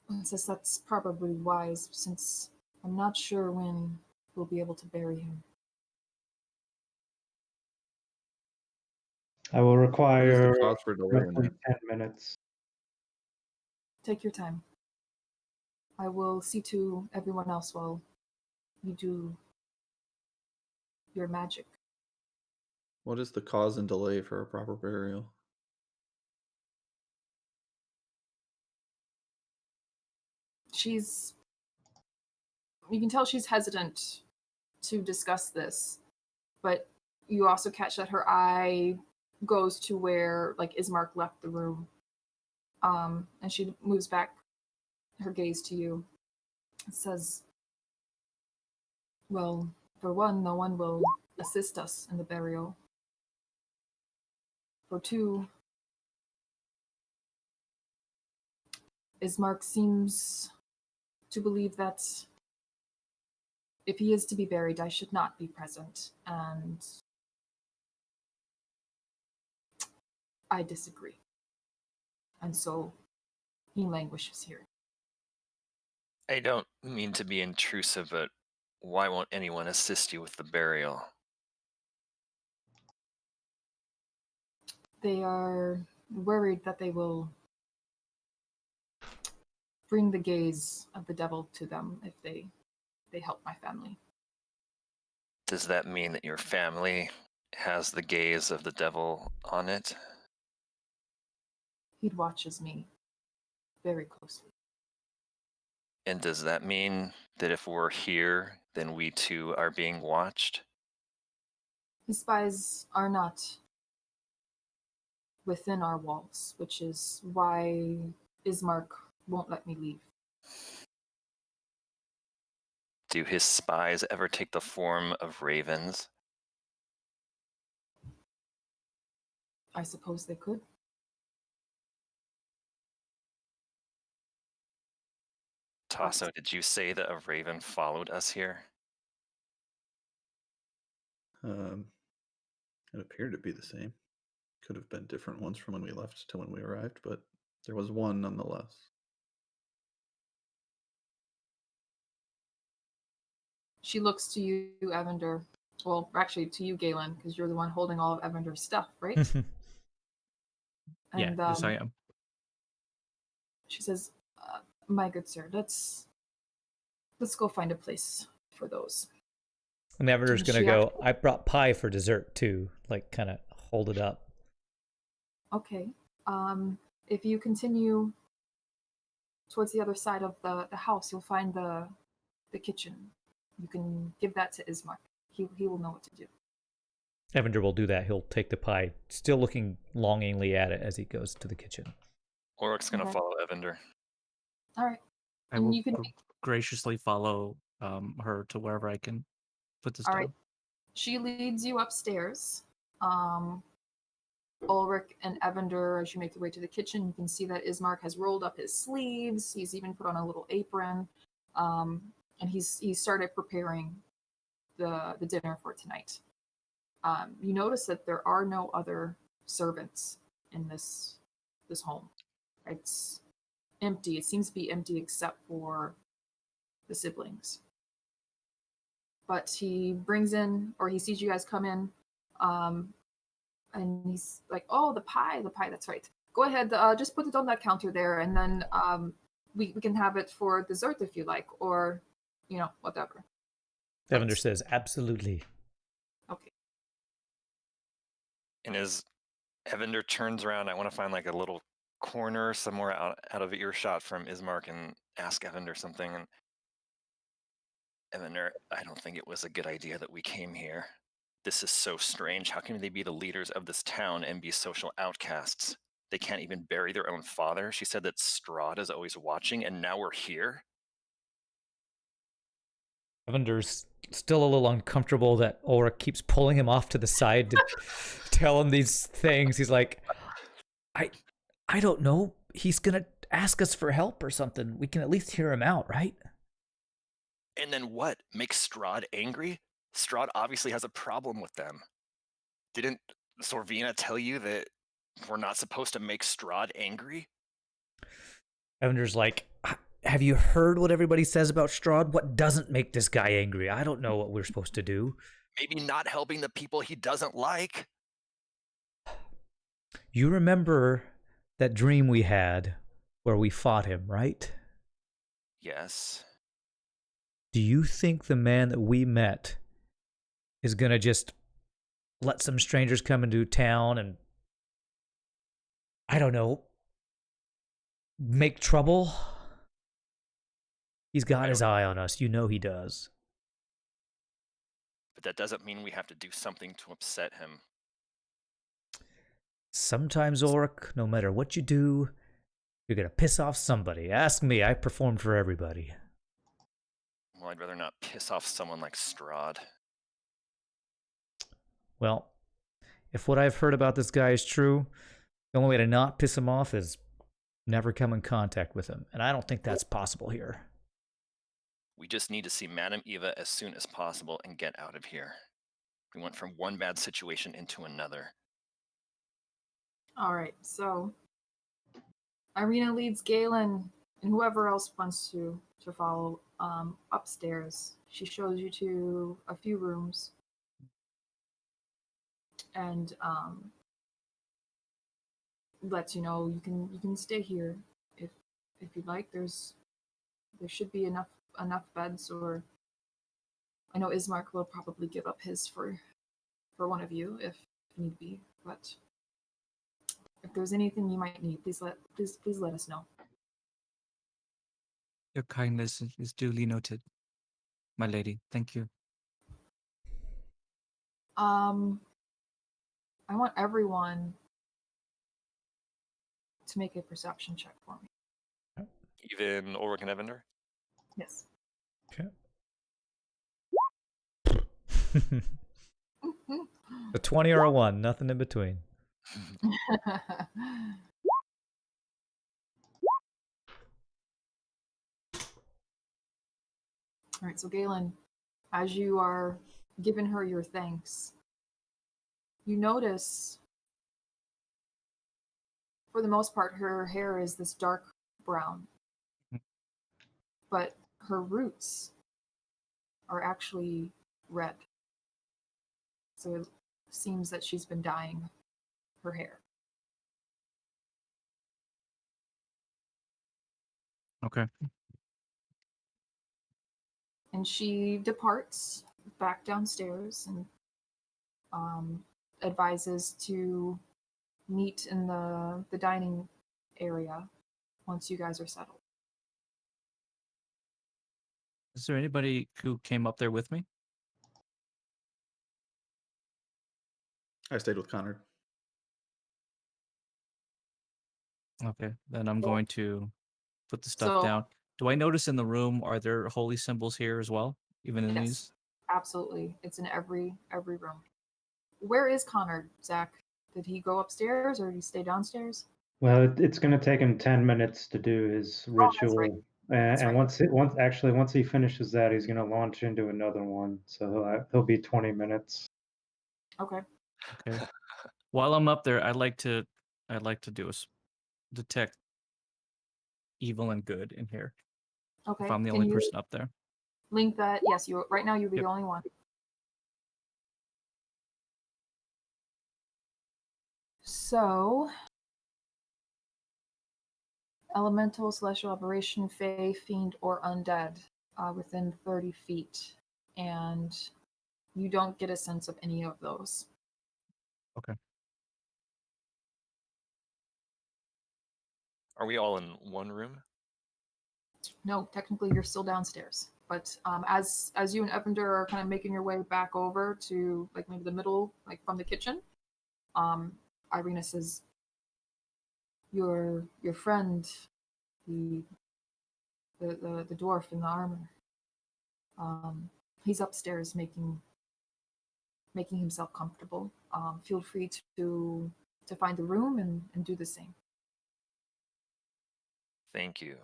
And says that's probably wise, since I'm not sure when we'll be able to bury him. I will What is require the cause for delay in roughly that? 10 minutes. Take your time. I will see to everyone else while you do your magic. What is the cause and delay for a proper burial? You can tell she's hesitant to discuss this, but you also catch that her eye goes to where like Izmar left the room. And she moves back her gaze to you. It says, well, for one, no one will assist us in the burial. For two, Izmar seems to believe that if he is to be buried, I should not be present, and I disagree. And so he languishes here. I don't mean to be intrusive, but why won't anyone assist you with the burial? They are worried that they will bring the gaze of the devil to them if they help my family. Does that mean that your family has the gaze of the devil on it? He watches me very closely. And does that mean that if we're here, then we too are being watched? His spies are not within our walls, which is why Izmar won't let me leave. Do his spies ever take the form of ravens? I suppose they could. Tasso, did you say that a raven followed us here? It appeared to be the same. Could have been different ones from when we left to when we arrived, but there was one nonetheless. She looks to you, Evander. Well, actually, to you, Galen, because you're the one holding all of Evander's stuff, right? Yeah, yes, I am. She says, "My good sir, let's go find a place for those." And Everder's gonna She go, I brought pie for dessert too. Like, kind of hold it up. Okay. If you continue towards the other side of the house, you'll find the kitchen. You can give that to Izmar. He will know what to do. Evander will do that. He'll take the pie, still looking longingly at it as he goes to the kitchen. Oric's going to Okay. follow Evander. All right. I And will you can graciously follow her to wherever I can put this All down. right. She leads you upstairs. Ulrich and Evander, as you make your way to the kitchen, you can see that Izmar has rolled up his sleeves. He's even put on a little apron, and he's started preparing the dinner for tonight. You notice that there are no other servants in this home. It's empty. It seems to be empty except for the siblings. But he brings in, or he sees you guys come in, and he's like, "Oh, the pie, that's right. Go ahead, just put it on that counter there, and then we can have it for dessert if you like, or, whatever." Evander says, absolutely. Okay. And as Evander turns around, I want to find like a little corner somewhere out of earshot from Izmar and ask Evander something. And Evander, I don't think it was a good idea that we came here. This is so strange. How can they be the leaders of this town and be social outcasts? They can't even bury their own father. She said that Strahd is always watching, and now we're here? Evander's still a little uncomfortable that Ulrich keeps pulling him off to the side to tell him these things. He's like, I don't know. He's gonna ask us for help or something. We can at least hear him out, right? And then what? Make Strahd angry? Strahd obviously has a problem with them. Didn't Sorvina tell you that we're not supposed to make Strahd angry? Evander's like, have you heard what everybody says about Strahd? What doesn't make this guy angry? I don't know what we're supposed to do. Maybe not helping the people he doesn't like. You remember that dream we had where we fought him, right? Yes. Do you think the man that we met is gonna just let some strangers come into town and, I don't know, make trouble? He's got his eye on us. You know he does. But that doesn't mean we have to do something to upset him. Sometimes, Orc, no matter what you do, you're gonna piss off somebody. Ask me, I performed for everybody. Well, I'd rather not piss off someone like Strahd. Well, if what I've heard about this guy is true, the only way to not piss him off is never come in contact with him. And I don't think that's possible here. We just need to see Madame Eva as soon as possible and get out of here. We went from one bad situation into another. All right, so Irina leads Galen and whoever else wants to follow upstairs. She shows you to a few rooms and lets you know you can stay here if you'd like. There should be enough beds, or I know Izmar will probably give up his for one of you if need be, but if there's anything you might need, please let us know. Your kindness is duly noted, my lady. Thank you. I want everyone to make a perception check for me. Even Ulrich and Evander? Yes. Okay. A 20 or a 1, nothing in between. All right, so Galen, as you are giving her your thanks, you notice, for the most part, her hair is this dark brown, but her roots are actually red. So it seems that she's been dyeing her hair. Okay. And she departs back downstairs and advises to meet in the dining area once you guys are settled. Is there anybody who came up there with me? I stayed with Connor. Okay, then I'm Cool. going to put the stuff So- down. Do I notice in the room, are there holy symbols here as well? Even in Yes, these? absolutely. It's in every room. Where is Connor, Zach? Did he go upstairs or did he stay downstairs? Well, it's going to take him 10 minutes to do his Oh, that's ritual. right. And, That's and right. once he finishes that, he's going to launch into another one. So he'll be 20 minutes. Okay. Okay. While I'm up there, I'd like to do detect evil and good in here. Okay. If I'm the Can only you person up there. link that? Yes, you right now you'll be Yep. the only one. So elemental, celestial aberration, fey, fiend, or undead within 30 feet. And you don't get a sense of any of those. Okay. Are we all in one room? No, technically you're still downstairs. But as you and Evander are kind of making your way back over to like maybe the middle, like from the kitchen, Irina says, "Your friend, the dwarf in the armor, he's upstairs making himself comfortable. Feel free to find the room and do the same." Thank you.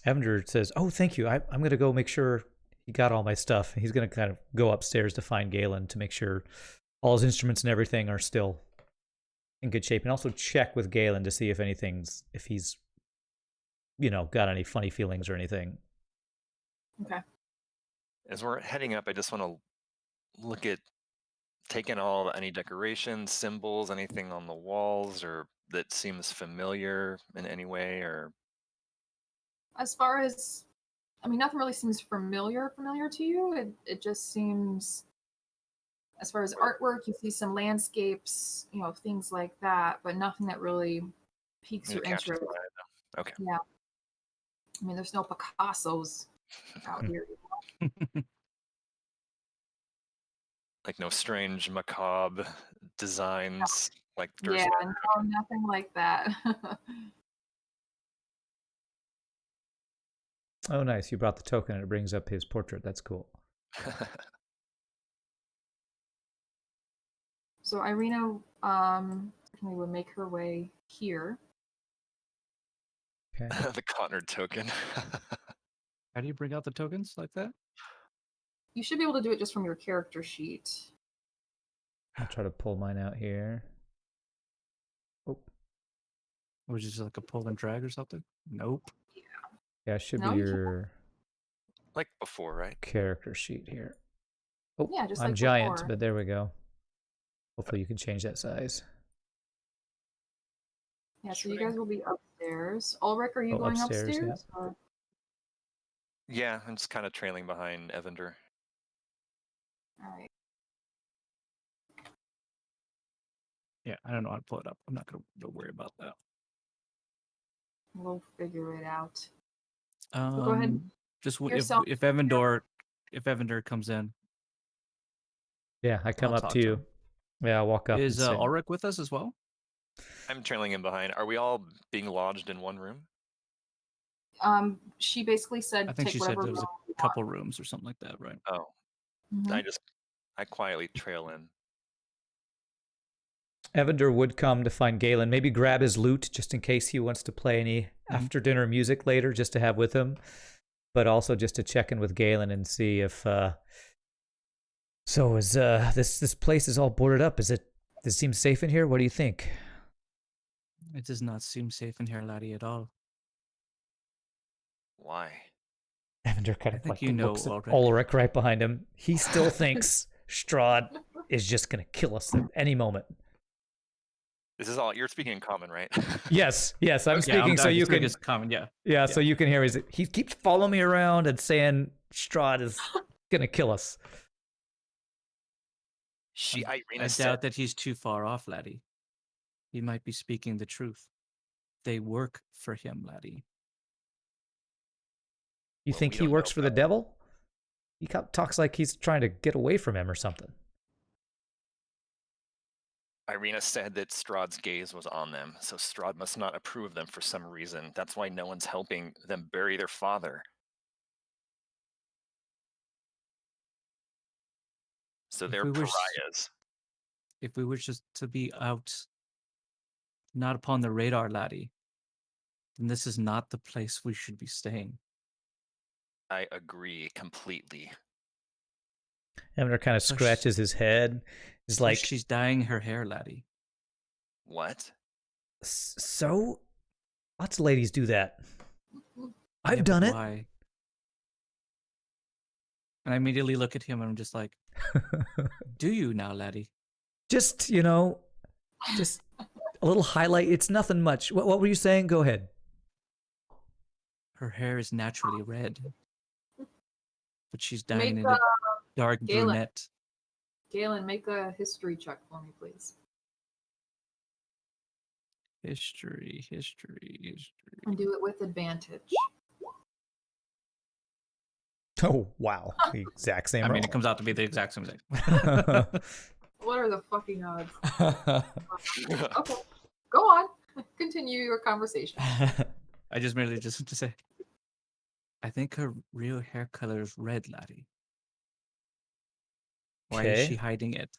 Evander says, "Oh, thank you. I'm going to go make sure he got all my stuff." He's going to kind of go upstairs to find Galen to make sure all his instruments and everything are still in good shape, and also check with Galen to see if he's, got any funny feelings or anything. Okay. As we're heading up, I just want to look at taking any decorations, symbols, anything on the walls, or that seems familiar in any way, or As far as, I mean, nothing really seems familiar to you. It just seems, as far as artwork, you see some landscapes, things like that, but nothing that really piques your catches interest. my eye. Okay. Yeah. I mean, there's no Picassos out here. Like no strange macabre designs like Durst. Yeah, no, nothing like that. Oh, nice. You brought the token and it brings up his portrait. That's cool. So Irina would make her way here. Okay. The Connor token. How do you bring out the tokens like that? You should be able to do it just from your character sheet. I'll try to pull mine out here. Oh, Or just like a pull and drag or something? Nope. yeah, it should No, be you can't. your Like before, right? character sheet here. Oh, Yeah, just I'm like giant, before. but there we go. Hopefully you can change that size. Yeah, so you guys will be upstairs. Ulrich, are you Oh, going upstairs, yeah. upstairs? Or... Yeah, I'm just kind of trailing behind Evander. All right. Yeah, I don't know how to pull it up. I'm not gonna worry about that. We'll figure it out. So go ahead. Just Yourself. if Evander comes in, Yeah, I come I'll up talk to to you. him. Yeah, I'll walk up Is and say, Ulrich with us as well? I'm trailing him behind. Are we all being lodged in one room? She basically said I think take she said whatever there was room a you couple rooms or something like that, right? Oh, want. I quietly trail in. Evander would come to find Galen, maybe grab his lute just in case he wants to play any after dinner music later just to have with him, but also just to check in with Galen and see if so is this place is all boarded up. Does it seem safe in here? What do you think? It does not seem safe in here, laddie, at all. Why? Evander kind I of think like you know looks at Ulrich. Ulrich right behind him. He still thinks Strahd is just going to kill us at any moment. This is all you're speaking in common, right? Yes, I'm Yeah, speaking so you can. It's common, yeah. Yeah, so you can hear. He keeps following me around and saying Strahd is going to kill us. Irina I said, doubt that he's too far off, laddie. He might be speaking the truth. They work for him, laddie. You Well, think we he don't works know for the that. devil? He talks like he's trying to get away from him or something. Irina said that Strahd's gaze was on them, so Strahd must not approve of them for some reason. That's why no one's helping them bury their father. So they're pariahs. If we wish to be out, not upon the radar, laddie, then this is not the place we should be staying. I agree completely. Evander kind of scratches his head. He's like, she's dyeing her hair, laddie. What? So? Lots of ladies do that. I've Yeah, done but it. Why? And I immediately look at him and I'm just like, do you now, laddie? Just, just a little highlight. It's nothing much. What were you saying? Go ahead. Her hair is naturally red, but she's dyeing Make it a dark Galen. brunette. Galen, make a history check for me, please. History. And do it with advantage. Oh, wow. The exact same I mean, roll. it comes out to be the exact same thing. What are the fucking odds? Okay, go on. Continue your conversation. I just merely just to say, I think her real hair color is red, laddie. Why is she hiding it?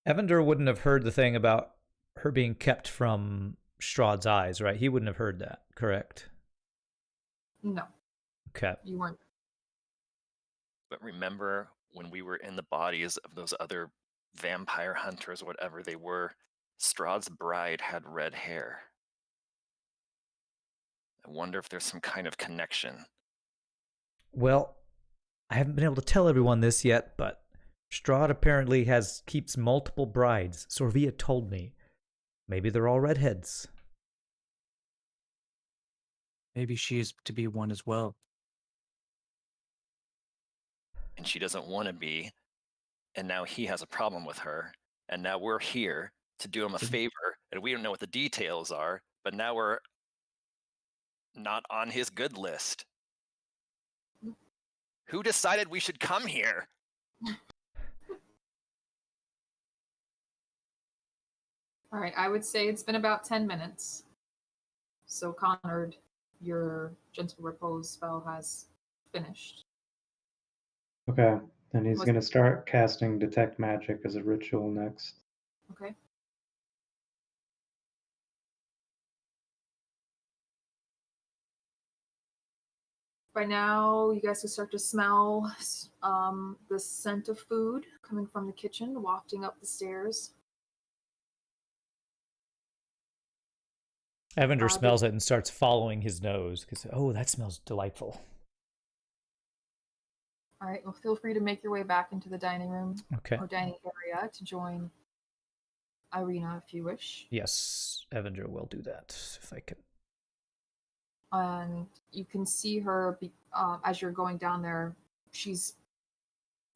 Evander wouldn't have heard the thing about her being kept from Strahd's eyes, right? He wouldn't have heard that, correct? No, Okay. you weren't. But remember when we were in the bodies of those other vampire hunters, whatever they were, Strahd's bride had red hair. I wonder if there's some kind of connection. Well, I haven't been able to tell everyone this yet, but Strahd apparently keeps multiple brides. Sorvia told me. Maybe they're all redheads. Maybe she is to be one as well. And she doesn't want to be, and now he has a problem with her, and now we're here to do him a favor, and we don't know what the details are, but now we're not on his good list. Who decided we should come here? All right, I would say it's been about 10 minutes. So, Connor, your gentle repose spell has finished. Okay. Then he's Was- going to start casting Detect Magic as a ritual next. Okay. By now, you guys can start to smell the scent of food coming from the kitchen, wafting up the stairs. Evander Uh, smells it and starts following his nose because, oh, that smells delightful. All right, well, feel free to make your way back into the dining room Okay. or dining area to join Irina if you wish. Yes, Evander will do that if I can. And you can see her as you're going down there. She's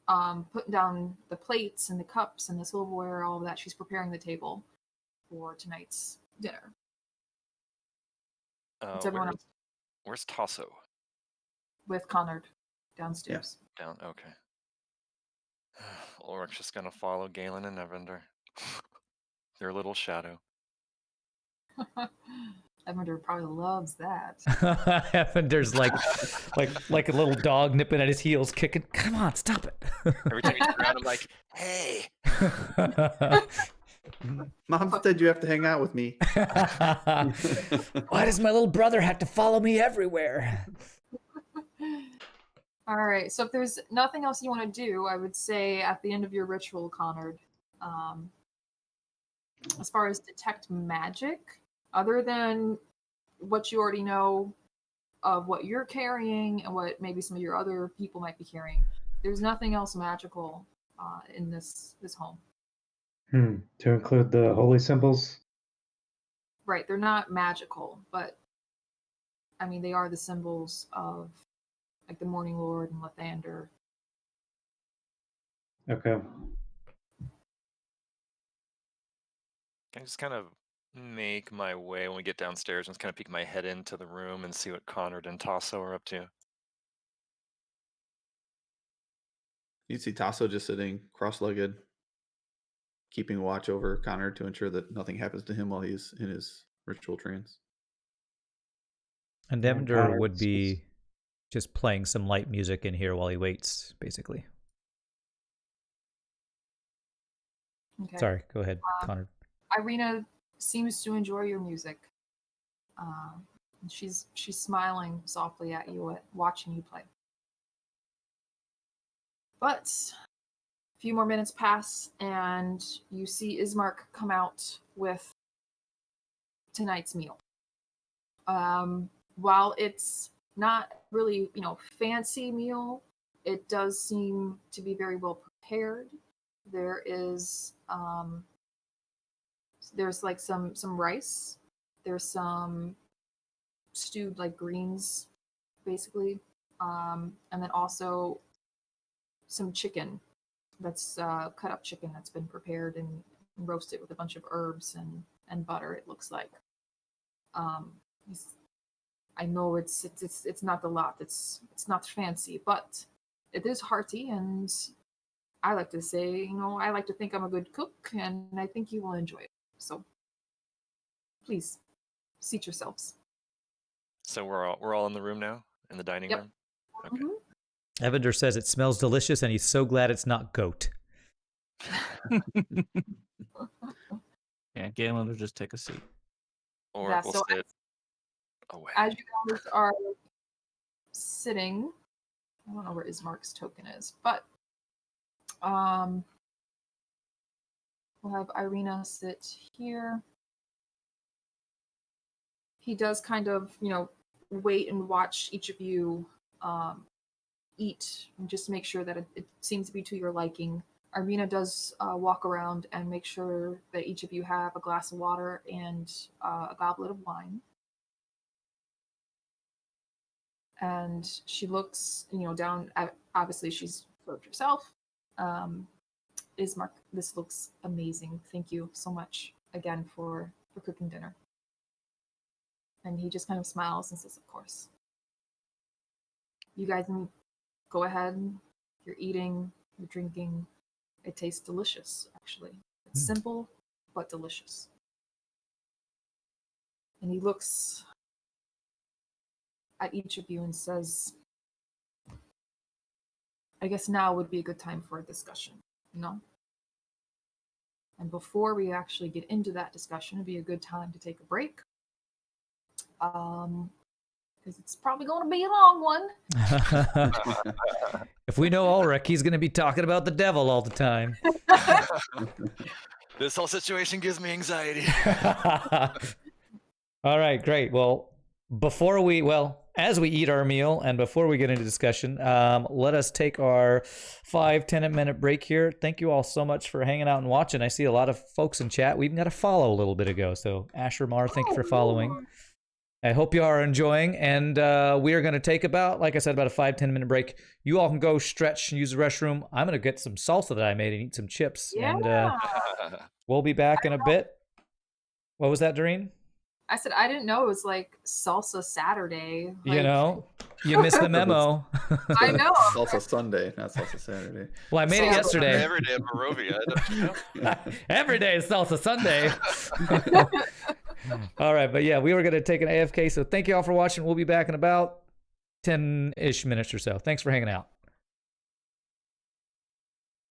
putting down the plates and the cups and the silverware, all of that. She's preparing the table for tonight's dinner. It's everyone else Where's Tasso? with Connor downstairs. Down. Okay. Ulrich's just gonna follow Galen and Evander. Their little shadow. Evander probably loves that. Evander's like a little dog nipping at his heels, kicking. Come on, stop it! Every time you turn around, I'm like, hey. Mom said you have to hang out with me. Why does my little brother have to follow me everywhere? All right, so if there's nothing else you want to do, I would say at the end of your ritual, Connor, as far as detect magic, other than what you already know of what you're carrying and what maybe some of your other people might be carrying, there's nothing else magical in this home. To include the holy symbols? Right, they're not magical, but I mean they are the symbols of like the Morning Lord and Lathander. Okay. Can I just kind of make my way when we get downstairs and just kind of peek my head into the room and see what Connor and Tasso are up to? You see Tasso just sitting cross-legged, keeping watch over Connor to ensure that nothing happens to him while he's in his ritual trance. And And Evander Connor would is be just playing some light music in here while he waits, basically. Okay. Sorry, go ahead, Connor. Irina seems to enjoy your music. She's smiling softly at you, watching you play. But a few more minutes pass, and you see Izmar come out with tonight's meal. While it's not really, fancy meal, it does seem to be very well prepared. There is there's like some rice. There's some stewed like greens, basically, and then also some chicken that's cut up chicken that's been prepared and roasted with a bunch of herbs and butter. It looks like. I know it's not a lot. It's not fancy, but it is hearty, and I like to say, I like to think I'm a good cook, and I think you will enjoy it. So, please, seat yourselves. So we're all in the room now, in the dining Yep. room. Okay. Mm-hmm. Evander says it smells delicious, and he's so glad it's not goat. Yeah, Galen will just take a seat. Or Yeah, we'll so sit away. as you guys are sitting, I don't know where Ismark's token is, but we'll have Irina sit here. He does kind of, wait and watch each of you eat and just make sure that it seems to be to your liking. Irina does walk around and make sure that each of you have a glass of water and a goblet of wine. And she looks, down at, obviously she's served herself. Ismark, this looks amazing. Thank you so much again for cooking dinner. And he just kind of smiles and says, of course. You guys can go ahead. You're eating. you're drinking. It tastes delicious, actually. It's simple, but delicious. And he looks at each of you and says, I guess now would be a good time for a discussion, no? And before we actually get into that discussion, it'd be a good time to take a break. Because it's probably going to be a long one. If we know Ulrich, he's going to be talking about the devil all the time. This whole situation gives me anxiety. All right, great. Well, as we eat our meal and before we get into discussion, let us take our 5-10 minute break here. Thank you all so much for hanging out and watching. I see a lot of folks in chat. We even got a follow a little bit ago. So Asher Mar, thank you for following. I hope you are enjoying, and we are going to take about a 5-10 minute break. You all can go stretch and use the restroom. I'm going to get some salsa that I made and eat some chips, and we'll be back in a bit. What was that, Doreen? I said I didn't know it was like Salsa Saturday. You missed the memo. I know. Salsa Sunday, not Salsa Saturday. Well, I made it yesterday. Every day in Barovia, don't you know? Every day is Salsa Sunday. All right, but yeah, we were going to take an AFK, so thank you all for watching. We'll be back in about 10-ish minutes or so. Thanks for hanging out.